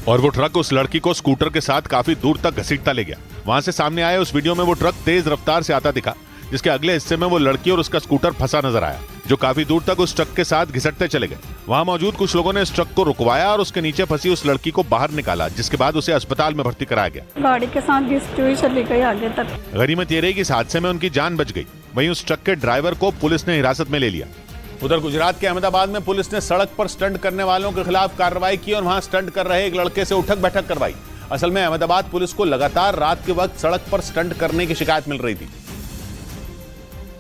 S2: और वो ट्रक उस लड़की को स्कूटर के साथ काफी दूर तक घसीटता ले गया। वहां से सामने आए उस वीडियो में वो ट्रक तेज रफ्तार से आता दिखा, जिसके अगले हिस्से में वो लड़की और उसका स्कूटर फंसा नजर आया, जो काफी दूर तक उस ट्रक के साथ घिसटते चले गए। वहां मौजूद कुछ लोगों ने इस ट्रक को रुकवाया और उसके नीचे फंसी उस लड़की को बाहर निकाला, जिसके बाद उसे अस्पताल में भर्ती कराया गया।
S4: गाड़ी के साथ घिसती हुई चली गई आगे तक।
S2: गनीमत ये रही कि इस हादसे में उनकी जान बच गई। वहीं उस ट्रक के ड्राइवर को पुलिस ने हिरासत में ले लिया।
S1: उधर गुजरात के अहमदाबाद में पुलिस ने सड़क पर स्टंट करने वालों के खिलाफ कार्रवाई की और वहां स्टंट कर रहे एक लड़के से उठक बैठक करवाई। असल में अहमदाबाद पुलिस को लगातार रात के वक्त सड़क पर स्टंट करने की शिकायत मिल रही थी,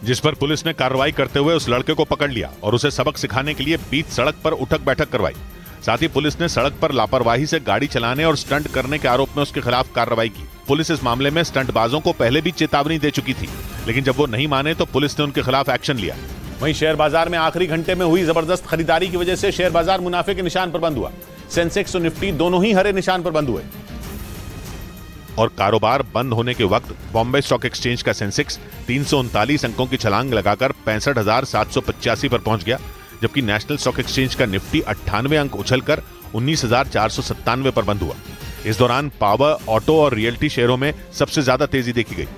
S2: जिस पर पुलिस ने कार्रवाई करते हुए उस लड़के को पकड़ लिया और उसे सबक सिखाने के लिए बीच सड़क पर उठक बैठक करवाई। साथ ही पुलिस ने सड़क पर लापरवाही से गाड़ी चलाने और स्टंट करने के आरोप में उसके खिलाफ कार्रवाई की। पुलिस इस मामले में स्टंटबाजों को पहले भी चेतावनी दे चुकी थी, लेकिन जब वो नहीं माने तो पुलिस ने उनके खिलाफ एक्शन लिया।
S1: वहीं शेयर बाजार में आखिरी घंटे में हुई जबरदस्त खरीदारी की वजह से शेयर बाजार मुनाफे के निशान पर बंद हुआ। सेंसेक्स और निफ्टी दोनों ही हरे निशान पर बंद हुए
S2: और कारोबार बंद होने के वक्त बॉम्बे स्टॉक एक्सचेंज का सेंसेक्स 339 अंकों की छलांग लगाकर 65,785 पर पहुंच गया, जबकि नेशनल स्टॉक एक्सचेंज का निफ्टी 98 अंक उछलकर 19,497 पर बंद हुआ। इस दौरान पावर, ऑटो और रियल्टी शेयरों में सबसे ज्यादा तेजी देखी गई।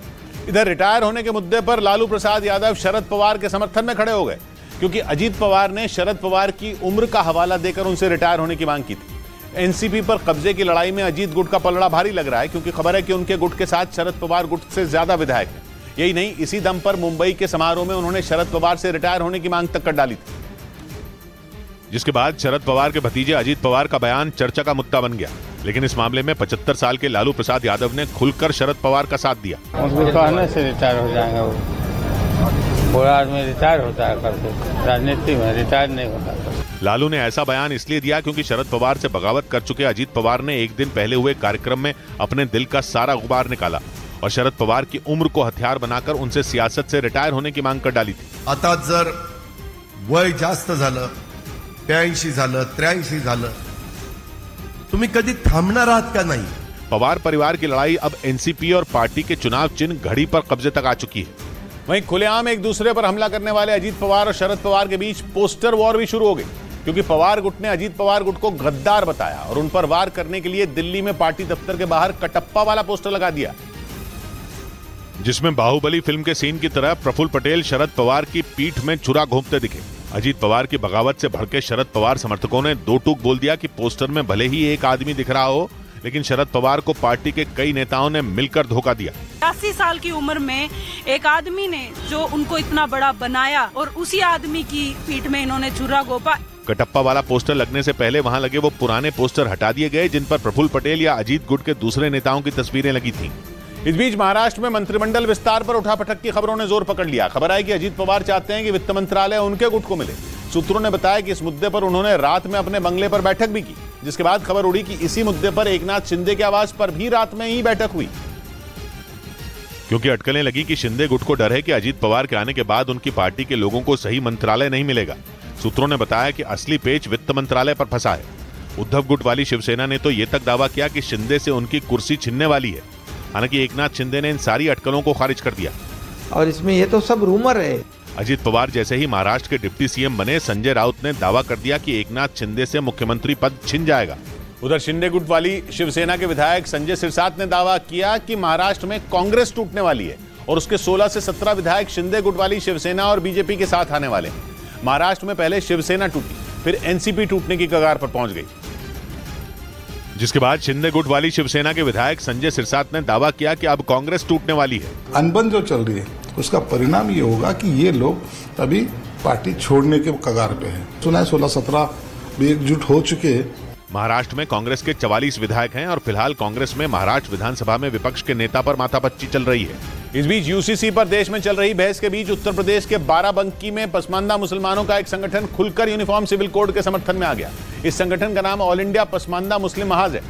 S1: इधर रिटायर होने के मुद्दे पर लालू प्रसाद यादव शरद पवार के समर्थन में खड़े हो गए, क्योंकि अजीत पवार ने शरद पवार की उम्र का हवाला देकर उनसे रिटायर होने की मांग की थी। एनसीपी पर कब्जे की लड़ाई में अजीत गुट का पलड़ा भारी लग रहा है, क्योंकि खबर है कि उनके गुट के साथ शरद पवार गुट से ज्यादा विधायक हैं। यही नहीं, इसी दम पर मुंबई के समारोह में उन्होंने शरद पवार से रिटायर होने की मांग तक कर डाली थी,
S2: जिसके बाद शरद पवार के भतीजे अजीत पवार का बयान चर्चा का मुद्दा बन गया। लेकिन इस मामले में 75 साल के लालू प्रसाद यादव ने खुलकर शरद पवार का साथ दिया।
S3: उसको कहने से रिटायर हो जाएंगे, वो पूरा आदमी रिटायर होता है करके, राजनीति में रिटायर नहीं होता।
S2: लालू ने ऐसा बयान इसलिए दिया क्योंकि शरद पवार से बगावत कर चुके अजीत पवार ने एक दिन पहले हुए कार्यक्रम में अपने दिल का सारा गुबार निकाला और शरद पवार की उम्र को हथियार बनाकर उनसे सियासत से रिटायर होने की मांग कर डाली थी।
S12: आता जर वय जास्त झालं, 82 झालं, 83 झालं, तुम्ही कधी थांबणार आहात का नहीं?
S2: पवार परिवार की लड़ाई अब एनसीपी और पार्टी के चुनाव चिन्ह घड़ी पर कब्जे तक आ चुकी है।
S1: वहीं खुलेआम एक दूसरे पर हमला करने वाले अजीत पवार और शरद पवार के बीच पोस्टर वॉर भी शुरू हो गई, क्योंकि पवार गुट ने अजीत पवार गुट को गद्दार बताया और उन पर वार करने के लिए दिल्ली में पार्टी दफ्तर के बाहर कटप्पा वाला पोस्टर लगा दिया,
S2: जिसमें बाहुबली फिल्म के सीन की तरह प्रफुल्ल पटेल शरद पवार की पीठ में छुरा घोंपते दिखे। अजीत पवार की बगावत से भड़के शरद पवार समर्थकों ने दो टूक बोल दिया कि पोस्टर में भले ही एक आदमी दिख रहा हो, लेकिन शरद पवार को पार्टी के कई नेताओं ने मिलकर धोखा दिया।
S13: 80 साल की उम्र में एक आदमी ने जो उनको इतना बड़ा बनाया और उसी आदमी की पीठ में इन्होंने छुरा घोंपा।
S2: कटप्पा वाला पोस्टर लगने से पहले वहां लगे वो पुराने पोस्टर हटा दिए गए, जिन पर प्रफुल्ल पटेल या अजीत गुट के दूसरे नेताओं की तस्वीरें लगी थीं।
S1: इस बीच महाराष्ट्र में मंत्रिमंडल विस्तार पर उठापटक की खबरों ने जोर पकड़ लिया। खबर है कि अजीत पवार चाहते हैं कि वित्त मंत्रालय उनके गुट को मिले। सूत्रों ने बताया कि इस मुद्दे पर उन्होंने रात में अपने बंगले पर बैठक भी की, जिसके बाद खबर उड़ी कि इसी मुद्दे पर एकनाथ शिंदे के आवास पर भी रात में ही बैठक हुई,
S2: क्योंकि अटकलें लगी कि शिंदे गुट को डर है कि अजीत पवार के आने के बाद उनकी पार्टी के लोगों को सही मंत्रालय नहीं मिलेगा। सूत्रों ने बताया कि असली पेच वित्त मंत्रालय पर फंसा है। उद्धव गुट वाली शिवसेना ने तो ये तक दावा किया कि शिंदे से उनकी कुर्सी छिनने वाली है। हालांकि एकनाथ शिंदे ने इन सारी अटकलों को खारिज कर दिया
S14: और इसमें ये तो सब रूमर है।
S2: अजित पवार जैसे ही महाराष्ट्र के डिप्टी सीएम बने, संजय राउत ने दावा कर दिया कि एकनाथ शिंदे से मुख्यमंत्री पद छिन जाएगा।
S1: उधर शिंदे गुट वाली शिवसेना के विधायक संजय सिरसाट ने दावा किया कि महाराष्ट्र में कांग्रेस टूटने वाली है और उसके 16 से 17 विधायक शिंदे गुट वाली शिवसेना और बीजेपी के साथ आने वाले हैं। महाराष्ट्र में पहले शिवसेना टूटी, फिर एनसीपी टूटने की कगार पर पहुंच गई,
S2: जिसके बाद शिंदे गुट वाली शिवसेना के विधायक संजय सिरसाट ने दावा किया कि अब कांग्रेस टूटने वाली है।
S9: अनबन जो चल रही है उसका परिणाम ये होगा कि ये लोग अभी पार्टी छोड़ने के कगार पे हैं। सुना है 16-17 भी एकजुट हो चुके हैं।
S2: महाराष्ट्र में कांग्रेस के 44 विधायक हैं और फिलहाल कांग्रेस में महाराष्ट्र विधानसभा में विपक्ष के नेता पर माथापच्ची चल रही है।
S1: इस बीच यूसीसी पर देश में चल रही बहस के बीच उत्तर प्रदेश के बाराबंकी में पसमानदा मुसलमानों का एक संगठन खुलकर यूनिफॉर्म सिविल कोड के समर्थन में आ गया। इस संगठन का नाम ऑल इंडिया पसमानदा मुस्लिम महाज है।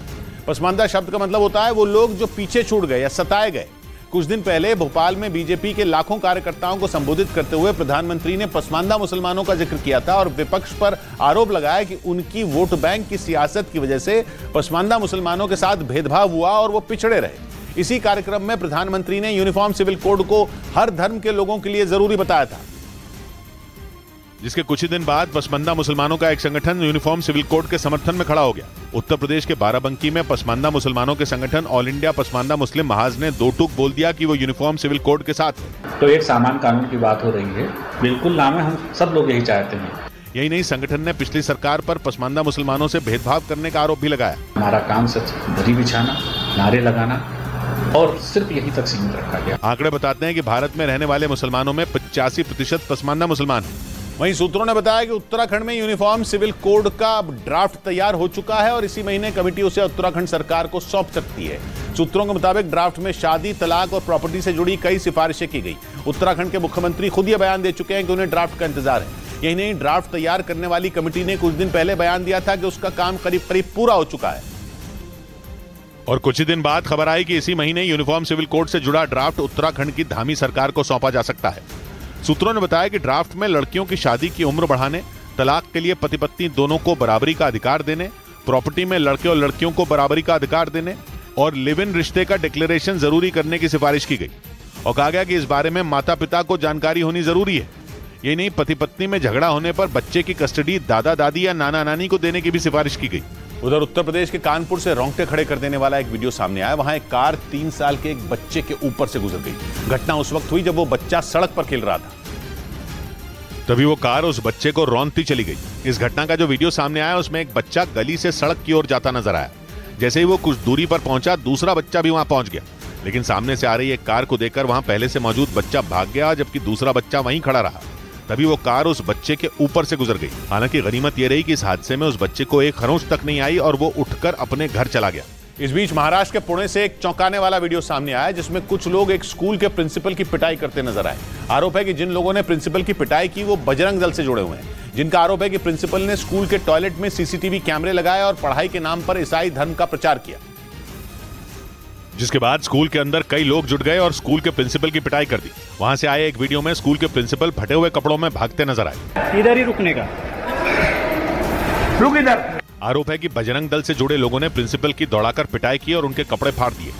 S1: पसमानदा शब्द का मतलब होता है वो लोग जो पीछे छूट गए या सताए गए। कुछ दिन पहले भोपाल में बीजेपी के लाखों कार्यकर्ताओं को संबोधित करते हुए प्रधानमंत्री ने पसमानदा मुसलमानों का जिक्र किया था और विपक्ष पर आरोप लगाया कि उनकी वोट बैंक की सियासत की वजह से पसमानदा मुसलमानों के साथ भेदभाव हुआ और वो पिछड़े रहे। इसी कार्यक्रम में प्रधानमंत्री ने यूनिफॉर्म सिविल कोड को हर धर्म के लोगों के लिए जरूरी बताया था,
S2: जिसके कुछ ही दिन बाद पसमानदा मुसलमानों का एक संगठन यूनिफॉर्म सिविल कोड के समर्थन में खड़ा हो गया। उत्तर प्रदेश के बाराबंकी में पसमानदा मुसलमानों के संगठन ऑल इंडिया पसमानदा मुस्लिम महाज ने दो टूक बोल दिया कि वो यूनिफॉर्म सिविल कोड के साथ है।
S15: तो एक सामान कानून की बात हो रही है, बिल्कुल नाम है, हम सब लोग यही चाहते हैं।
S2: यही नहीं, संगठन ने पिछली सरकार पर पसमानदा मुसलमानों से भेदभाव करने का आरोप भी लगाया।
S15: हमारा काम सिर्फ दरी बिछाना, नारे लगाना और सिर्फ यही तक सीमित रखा गया।
S2: आंकड़े बताते हैं कि भारत में रहने वाले मुसलमानों में 85% पसमानदा मुसलमान हैं।
S1: वहीं सूत्रों ने बताया कि उत्तराखंड में यूनिफॉर्म सिविल कोड का ड्राफ्ट तैयार हो चुका है और इसी महीने कमेटी उसे उत्तराखंड सरकार को सौंप सकती है। सूत्रों के मुताबिक ड्राफ्ट में शादी, तलाक और प्रॉपर्टी से जुड़ी कई सिफारिशें की गई। उत्तराखंड के मुख्यमंत्री खुद ये बयान दे चुके हैं कि उन्हें ड्राफ्ट का इंतजार है। यही नहीं, ड्राफ्ट तैयार करने वाली कमेटी ने कुछ दिन पहले बयान दिया था कि उसका काम करीब करीब पूरा हो चुका है।
S2: और कुछ ही दिन बाद खबर आई कि इसी महीने यूनिफॉर्म सिविल कोड से जुड़ा ड्राफ्ट उत्तराखंड की धामी सरकार को सौंपा जा सकता है। सूत्रों ने बताया कि ड्राफ्ट में लड़कियों की शादी की उम्र बढ़ाने, तलाक के लिए पति पत्नी दोनों को बराबरी का अधिकार देने, प्रॉपर्टी में लड़के और लड़कियों को बराबरी का अधिकार देने और लिव इन रिश्ते का डिक्लेरेशन जरूरी करने की सिफारिश की गई और कहा गया कि इस बारे में माता पिता को जानकारी होनी जरूरी है। यही नहीं, पति पत्नी में झगड़ा होने पर बच्चे की कस्टडी दादा दादी या नाना नानी को देने की भी सिफारिश की गई।
S1: उधर उत्तर प्रदेश के कानपुर से रोंगटे खड़े कर देने वाला एक वीडियो सामने आया। वहां एक कार 3 साल के एक बच्चे के ऊपर से गुजर गई। घटना उस वक्त हुई जब वो बच्चा सड़क पर खेल रहा था,
S2: तभी वो कार उस बच्चे को रौंदती चली गई। इस घटना का जो वीडियो सामने आया उसमें एक बच्चा गली से सड़क की ओर जाता नजर आया। जैसे ही वो कुछ दूरी पर पहुंचा, दूसरा बच्चा भी वहां पहुंच गया, लेकिन सामने से आ रही एक कार को देखकर वहां पहले से मौजूद बच्चा भाग गया, जबकि दूसरा बच्चा वहीं खड़ा रहा। तभी वो कार उस बच्चे के ऊपर से गुजर गई। हालांकि गनीमत ये रही कि इस हादसे में उस बच्चे को एक खरोंच तक नहीं आई और वो उठकर अपने घर चला गया।
S1: इस बीच महाराष्ट्र के पुणे से एक चौंकाने वाला वीडियो सामने आया जिसमें कुछ लोग एक स्कूल के प्रिंसिपल की पिटाई करते नजर आए। आरोप है कि जिन लोगों ने प्रिंसिपल की पिटाई की वो बजरंग दल से जुड़े हुए हैं, जिनका आरोप है कि प्रिंसिपल ने स्कूल के टॉयलेट में सीसीटीवी कैमरे लगाए और पढ़ाई के नाम पर ईसाई धर्म का प्रचार किया,
S2: जिसके बाद स्कूल के अंदर कई लोग जुट गए और स्कूल के प्रिंसिपल की पिटाई कर दी। वहां से आए एक वीडियो में स्कूल के प्रिंसिपल फटे हुए कपड़ों में भागते नजर आए।
S16: इधर ही रुकने का, रुक इधर।
S2: आरोप है कि बजरंग दल से जुड़े लोगों ने प्रिंसिपल की दौड़ाकर पिटाई की और उनके कपड़े फाड़ दिए।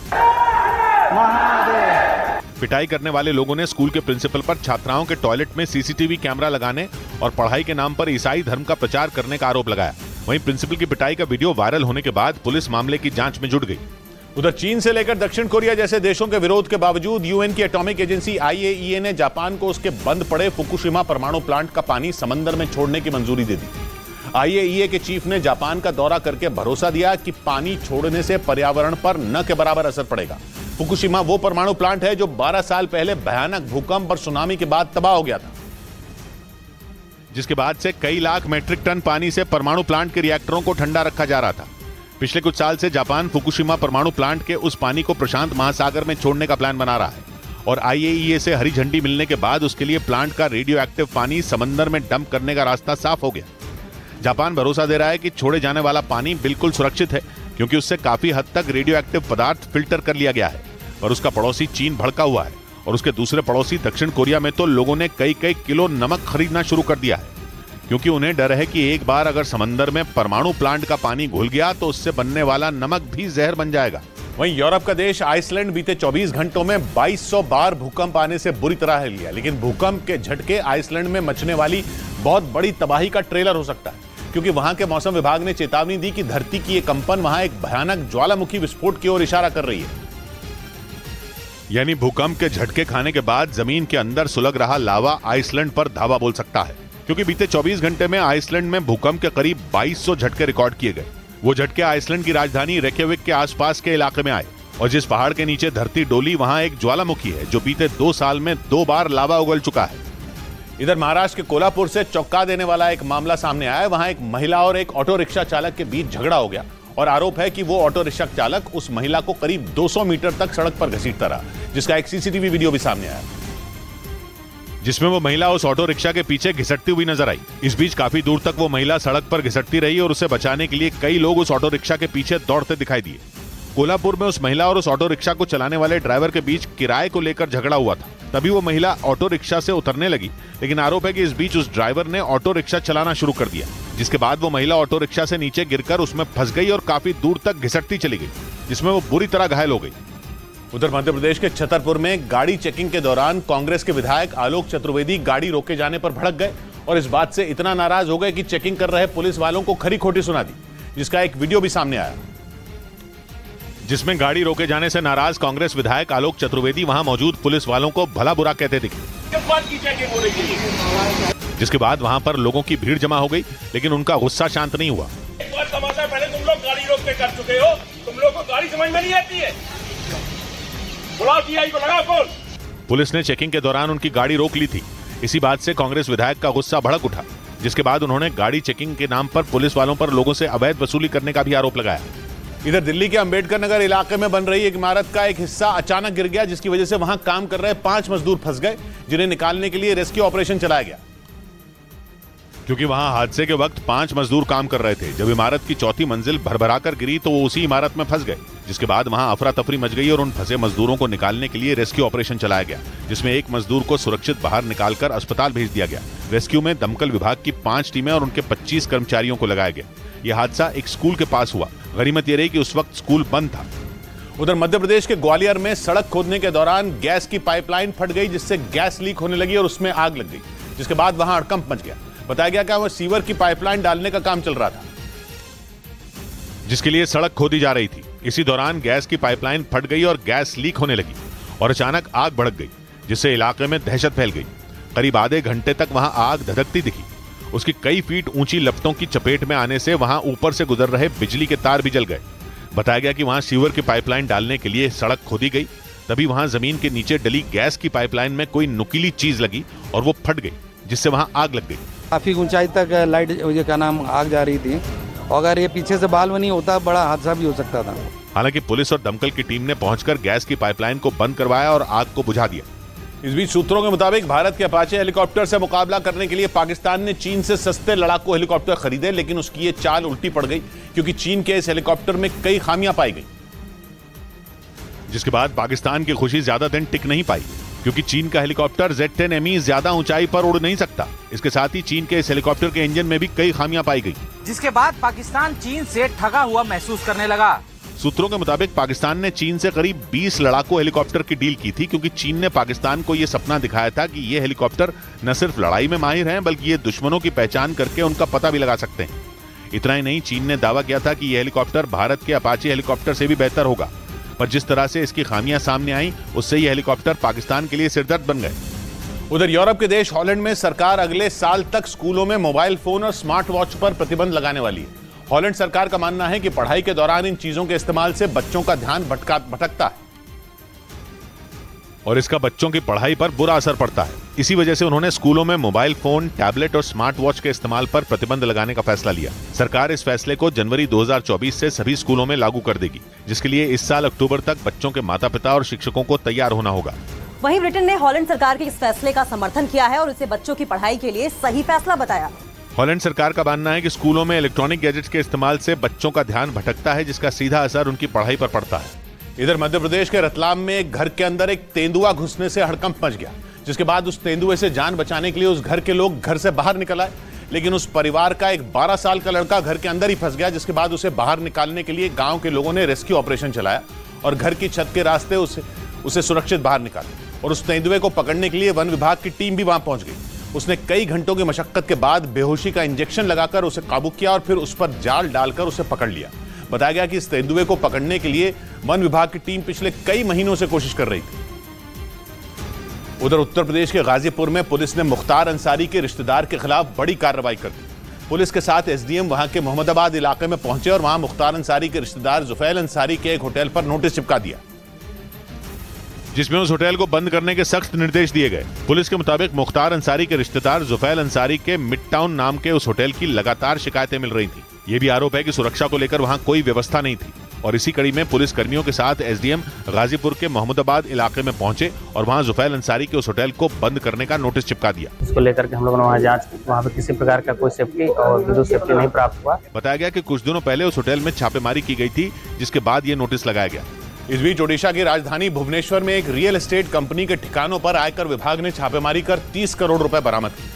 S2: पिटाई करने वाले लोगों ने स्कूल के प्रिंसिपल पर छात्राओं के टॉयलेट में सीसीटीवी कैमरा लगाने और पढ़ाई के नाम पर ईसाई धर्म का प्रचार करने का आरोप लगाया। वहीं प्रिंसिपल की पिटाई का वीडियो वायरल होने के बाद पुलिस मामले की जांच में जुट गई।
S1: उधर चीन से लेकर दक्षिण कोरिया जैसे देशों के विरोध के बावजूद यूएन की एटॉमिक एजेंसी IAEA ने जापान को उसके बंद पड़े फुकुशिमा परमाणु प्लांट का पानी समंदर में छोड़ने की मंजूरी दे दी। IAEA के चीफ ने जापान का दौरा करके भरोसा दिया कि पानी छोड़ने से पर्यावरण पर न के बराबर असर पड़ेगा। फुकुशिमा वो परमाणु प्लांट है जो 12 साल पहले भयानक भूकंप और सुनामी के बाद तबाह हो गया था,
S2: जिसके बाद से कई लाख मीट्रिक टन पानी से परमाणु प्लांट के रिएक्टरों को ठंडा रखा जा रहा था। पिछले कुछ साल से जापान फुकुशिमा परमाणु प्लांट के उस पानी को प्रशांत महासागर में छोड़ने का प्लान बना रहा है और IAEA से हरी झंडी मिलने के बाद उसके लिए प्लांट का रेडियो एक्टिव पानी समंदर में डंप करने का रास्ता साफ हो गया। जापान भरोसा दे रहा है कि छोड़े जाने वाला पानी बिल्कुल सुरक्षित है क्योंकि उससे काफी हद तक रेडियो एक्टिव पदार्थ फिल्टर कर लिया गया है। पर उसका पड़ोसी चीन भड़का हुआ है और उसके दूसरे पड़ोसी दक्षिण कोरिया में तो लोगों ने कई किलो नमक खरीदना शुरू कर दिया है। क्योंकि उन्हें डर है कि एक बार अगर समंदर में परमाणु प्लांट का पानी घुल गया तो उससे बनने वाला नमक भी जहर बन जाएगा।
S1: वहीं यूरोप का देश आइसलैंड बीते 24 घंटों में 2200 बार भूकंप आने से बुरी तरह हिल गया। लेकिन भूकंप के झटके आइसलैंड में मचने वाली बहुत बड़ी तबाही का ट्रेलर हो सकता है, क्योंकि वहां के मौसम विभाग ने चेतावनी दी कि धरती की ये कंपन वहां एक भयानक ज्वालामुखी विस्फोट की ओर इशारा कर रही है।
S2: यानी भूकंप के झटके खाने के बाद जमीन के अंदर सुलग रहा लावा आइसलैंड पर धावा बोल सकता है, क्योंकि बीते 24 घंटे में आइसलैंड में भूकंप के करीब 2200 झटके रिकॉर्ड किए गए। वो झटके आइसलैंड की राजधानी रेक्याविक के आसपास के इलाके में आए, और जिस पहाड़ के नीचे धरती डोली वहां एक ज्वालामुखी है जो बीते 2 साल में 2 बार लावा उगल चुका है। इधर महाराष्ट्र के कोल्हापुर से चौंका देने वाला एक मामला सामने आया है। वहां एक महिला और एक ऑटो रिक्शा चालक के बीच झगड़ा हो गया और आरोप है कि वो ऑटो रिक्शा चालक उस महिला को करीब 200 मीटर तक सड़क पर घसीटता रहा, जिसका एक सीसीटीवी वीडियो भी सामने आया, जिसमें वो महिला उस ऑटो रिक्शा के पीछे घिसटती हुई नजर आई। इस बीच काफी दूर तक वो महिला सड़क पर घिसटती रही और उसे बचाने के लिए कई लोग उस ऑटो रिक्शा के पीछे दौड़ते दिखाई दिए। कोल्हापुर में उस महिला और उस ऑटो रिक्शा को चलाने वाले ड्राइवर के बीच किराए को लेकर झगड़ा हुआ था। तभी वो महिला ऑटो रिक्शा से उतरने लगी, लेकिन आरोप है कि इस बीच उस ड्राइवर ने ऑटो रिक्शा चलाना शुरू कर दिया, जिसके बाद वो महिला ऑटो रिक्शा से नीचे गिरकर उसमें फंस गई और काफी दूर तक घिसटती चली गई, जिसमें वो बुरी तरह घायल हो गई।
S1: उधर मध्य प्रदेश के छतरपुर में गाड़ी चेकिंग के दौरान कांग्रेस के विधायक आलोक चतुर्वेदी गाड़ी रोके जाने पर भड़क गए और इस बात से इतना नाराज हो गए कि चेकिंग कर रहे पुलिस वालों को खरी खोटी सुना दी, जिसका एक वीडियो भी सामने आया,
S2: जिसमें गाड़ी रोके जाने से नाराज कांग्रेस विधायक आलोक चतुर्वेदी वहां मौजूद पुलिस वालों को भला बुरा कहते दिखे। जिसके बाद वहां पर लोगों की भीड़ जमा हो गई, लेकिन उनका गुस्सा शांत नहीं हुआ।
S16: एक बार तमाशा पहले तुम लोग गाड़ी रोक के कर चुके हो, तुम लोग को गाड़ी समझ में नहीं आती है। बुलाओ टीआई को, लगाओ फोन।
S2: पुलिस ने चेकिंग के दौरान उनकी गाड़ी रोक ली थी। इसी बात से कांग्रेस विधायक का गुस्सा भड़क उठा, जिसके बाद उन्होंने गाड़ी चेकिंग के नाम पर पुलिस वालों पर लोगों से अवैध वसूली करने का भी आरोप लगाया।
S1: इधर दिल्ली के अंबेडकर नगर इलाके में बन रही एक इमारत का एक हिस्सा अचानक गिर गया, जिसकी वजह से वहां काम कर रहे 5 मजदूर फंस गए, जिन्हें निकालने के लिए रेस्क्यू ऑपरेशन चलाया गया।
S2: क्योंकि वहां हादसे के वक्त 5 मजदूर काम कर रहे थे। जब इमारत की 4थी मंजिल भरभराकर गिरी तो वो उसी इमारत में फंस गए, जिसके बाद वहां अफरा तफरी मच गई और उन फंसे मजदूरों को निकालने के लिए रेस्क्यू ऑपरेशन चलाया गया, जिसमें एक मजदूर को सुरक्षित बाहर निकालकर अस्पताल भेज दिया गया। रेस्क्यू में दमकल विभाग की 5 टीमें और उनके 25 कर्मचारियों को लगाया गया। यह हादसा एक स्कूल के पास हुआ। गनीमत यह रही कि उस वक्त स्कूल बंद था।
S1: उधर मध्य प्रदेश के ग्वालियर में सड़क खोदने के दौरान गैस की पाइपलाइन फट गई, जिससे गैस लीक होने लगी और उसमें आग लग गई, जिसके बाद वहां हड़कंप मच गया। बताया गया कि वह सीवर की पाइपलाइन डालने का काम चल रहा था,
S2: जिसके लिए सड़क खोदी जा रही थी। इसी दौरान गैस की पाइपलाइन फट गई और गैस लीक होने लगी और अचानक आग भड़क गई, जिससे इलाके में दहशत फैल गई। करीब आधे घंटे तक वहां आग धधकती दिखी। उसकी कई फीट ऊंची लपटों की चपेट में आने से वहां ऊपर से गुजर रहे बिजली के तार भी जल गए। बताया गया कि वहां सीवर की पाइपलाइन डालने के लिए सड़क खोदी गई, तभी वहां जमीन के नीचे डली गैस की पाइपलाइन में कोई नुकीली चीज लगी और वो फट गई, जिससे वहां आग लग गई।
S17: काफी ऊंचाई तक लाइट ये क्या नाम आग जा रही थी, अगर ये पीछे से बालवनी होता बड़ा हादसा भी हो सकता था।
S2: हालांकि पुलिस और दमकल की टीम ने पहुंचकर गैस की पाइपलाइन को बंद करवाया और आग को बुझा दिया।
S1: इस बीच सूत्रों के मुताबिक भारत के अपाचे हेलीकॉप्टर से मुकाबला करने के लिए पाकिस्तान ने चीन से सस्ते लड़ाकू हेलीकॉप्टर खरीदे, लेकिन उसकी ये चाल उल्टी पड़ गई, क्योंकि चीन के इस हेलीकॉप्टर में कई खामियां पाई गई,
S2: जिसके बाद पाकिस्तान की खुशी ज्यादा दिन टिक नहीं पाई, क्योंकि चीन का हेलीकॉप्टर Z-10ME ज्यादा ऊंचाई पर उड़ नहीं सकता। इसके साथ ही चीन के इस हेलीकॉप्टर के इंजन में भी कई खामियां पाई गई,
S18: जिसके बाद पाकिस्तान चीन से ठगा हुआ महसूस करने लगा।
S2: सूत्रों के मुताबिक पाकिस्तान ने चीन से करीब 20 लड़ाकू हेलीकॉप्टर की डील की थी, क्योंकि चीन ने पाकिस्तान को यह सपना दिखाया था कि ये हेलीकॉप्टर न सिर्फ लड़ाई में माहिर हैं, बल्कि ये दुश्मनों की पहचान करके उनका पता भी लगा सकते हैं। इतना ही नहीं, चीन ने दावा किया था कि यह हेलीकॉप्टर भारत के अपाचे हेलीकॉप्टर से भी बेहतर होगा, पर जिस तरह से इसकी खामियां सामने आई, उससे यह हेलीकॉप्टर पाकिस्तान के लिए सिरदर्द बन गए।
S1: उधर यूरोप के देश हॉलैंड में सरकार अगले साल तक स्कूलों में मोबाइल फोन और स्मार्ट वॉच पर प्रतिबंध लगाने वाली है। हॉलैंड सरकार का मानना है कि पढ़ाई के दौरान इन चीजों के इस्तेमाल से बच्चों का ध्यान भटकता है
S2: और इसका बच्चों की पढ़ाई पर बुरा असर पड़ता है। इसी वजह से उन्होंने स्कूलों में मोबाइल फोन, टैबलेट और स्मार्ट वॉच के इस्तेमाल पर प्रतिबंध लगाने का फैसला लिया। सरकार इस फैसले को जनवरी 2024 से सभी स्कूलों में लागू कर देगी, जिसके लिए इस साल अक्टूबर तक बच्चों के माता पिता और शिक्षकों को तैयार होना होगा।
S6: वहीं ब्रिटेन ने हॉलैंड सरकार के इस फैसले का समर्थन किया है और इसे बच्चों की पढ़ाई के लिए सही फैसला बताया।
S2: हॉलैंड सरकार का मानना है कि स्कूलों में इलेक्ट्रॉनिक गैजेट्स के इस्तेमाल से बच्चों का ध्यान भटकता है, जिसका सीधा असर उनकी पढ़ाई पर पड़ता है।
S1: इधर मध्य प्रदेश के रतलाम में एक घर के अंदर एक तेंदुआ घुसने से हड़कंप मच गया, जिसके बाद उस तेंदुए से जान बचाने के लिए उस घर के लोग घर से बाहर निकल आए, लेकिन उस परिवार का एक 12 साल का लड़का घर के अंदर ही फंस गया, जिसके बाद उसे बाहर निकालने के लिए गांव के लोगों ने रेस्क्यू ऑपरेशन चलाया और घर की छत के रास्ते उसे सुरक्षित बाहर निकाला। और उस तेंदुए को पकड़ने के लिए वन विभाग की टीम भी वहां पहुंच गई। उसने कई घंटों की मशक्कत के बाद बेहोशी का इंजेक्शन लगाकर उसे काबू किया और फिर उस पर जाल डालकर उसे पकड़ लिया। बताया गया कि इस तेंदुए को पकड़ने के लिए वन विभाग की टीम पिछले कई महीनों से कोशिश कर रही थी। उधर उत्तर प्रदेश के गाजीपुर में पुलिस ने मुख्तार अंसारी के रिश्तेदार के खिलाफ बड़ी कार्रवाई कर दी। पुलिस के साथ एसडीएम वहां के मोहम्मदाबाद इलाके में पहुंचे और वहां मुख्तार अंसारी के रिश्तेदार जुफैल अंसारी के एक होटल पर नोटिस चिपका दिया,
S2: जिसमें उस होटल को बंद करने के सख्त निर्देश दिए गए। पुलिस के मुताबिक मुख्तार अंसारी के रिश्तेदार जुफैल अंसारी के मिड टाउन नाम के उस होटल की लगातार शिकायतें मिल रही थी। ये भी आरोप है कि सुरक्षा को लेकर वहां कोई व्यवस्था नहीं थी और इसी कड़ी में पुलिस कर्मियों के साथ एसडीएम गाजीपुर के मोहम्मदाबाद इलाके में पहुंचे और वहां जुफैल अंसारी के उस होटल को बंद करने का नोटिस चिपका दिया।
S19: इसको लेकर के हम लोगों ने वहां जांच की, वहां पर किसी प्रकार का कोई सेफ्टी और विद्युत सेफ्टी नहीं प्राप्त हुआ।
S2: बताया गया कि कुछ दिनों पहले उस होटल में छापेमारी की गई थी, जिसके बाद ये नोटिस लगाया गया।
S1: इस बीच ओडिशा की राजधानी भुवनेश्वर में एक रियल एस्टेट कंपनी के ठिकानों पर आयकर विभाग ने छापेमारी कर 30 करोड़ रुपए बरामद की।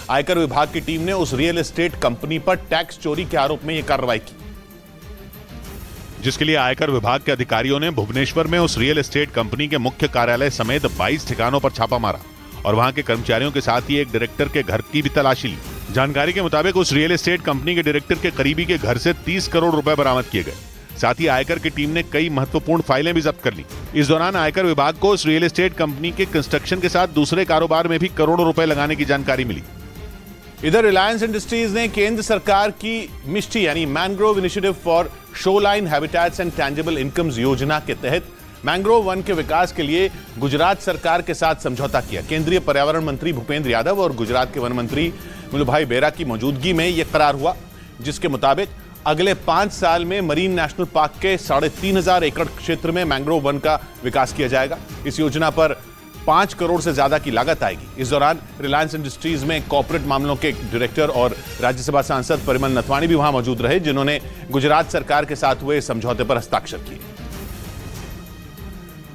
S1: आयकर विभाग की टीम ने उस रियल एस्टेट कंपनी पर टैक्स चोरी के आरोप में यह कार्रवाई की,
S2: जिसके लिए आयकर विभाग के अधिकारियों ने भुवनेश्वर में उस रियल एस्टेट कंपनी के मुख्य कार्यालय समेत 22 ठिकानों पर छापा मारा और वहां के कर्मचारियों के साथ ही एक डायरेक्टर के घर की भी तलाशी ली। जानकारी के मुताबिक उस रियल एस्टेट कंपनी के डायरेक्टर के करीबी के घर से 30 करोड़ रुपए बरामद किए गए। साथ ही आयकर की टीम ने कई महत्वपूर्ण फाइलें भी जब्त कर ली। इस दौरान आयकर विभाग को उस रियल एस्टेट कंपनी के कंस्ट्रक्शन के साथ दूसरे कारोबार में भी करोड़ों रुपए लगाने की जानकारी मिली।
S1: इधर रिलायंस इंडस्ट्रीज ने केंद्र सरकार की मिष्टी यानी mangrove initiative for shoreline habitats and tangible incomes योजना के तहत मैंग्रोव वन के विकास के लिए गुजरात सरकार के साथ समझौता किया। केंद्रीय पर्यावरण मंत्री भूपेंद्र यादव और गुजरात के वन मंत्री मुलुभाई बेरा की मौजूदगी में यह करार हुआ, जिसके मुताबिक अगले 5 साल में मरीन नेशनल पार्क के 3,500 एकड़ क्षेत्र में मैंग्रोव वन का विकास किया जाएगा। इस योजना पर 5 करोड़ से ज्यादा की लागत आएगी। इस दौरान रिलायंस इंडस्ट्रीज में कॉर्पोरेट मामलों के डायरेक्टर और राज्यसभा सांसद परिमल नथवानी भी वहां मौजूद रहे, जिन्होंने गुजरात सरकार के साथ हुए समझौते पर हस्ताक्षर किए।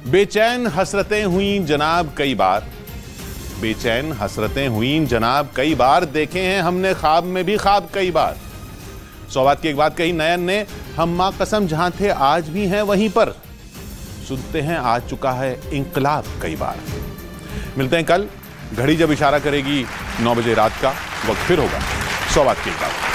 S1: बेचैन हसरतें हुई जनाब कई बार, बेचैन हसरतें हुई जनाब कई बार, देखे हैं हमने ख्वाब में भी ख्वाब कई बार। सौगात की एक बात कही नयन ने, हम मां कसम जहां थे आज भी हैं वहीं पर, सुनते हैं आ चुका है इंकलाब कई बार। मिलते हैं कल, घड़ी जब इशारा करेगी 9 बजे रात का, वक्त फिर होगा सौगात की एक बात।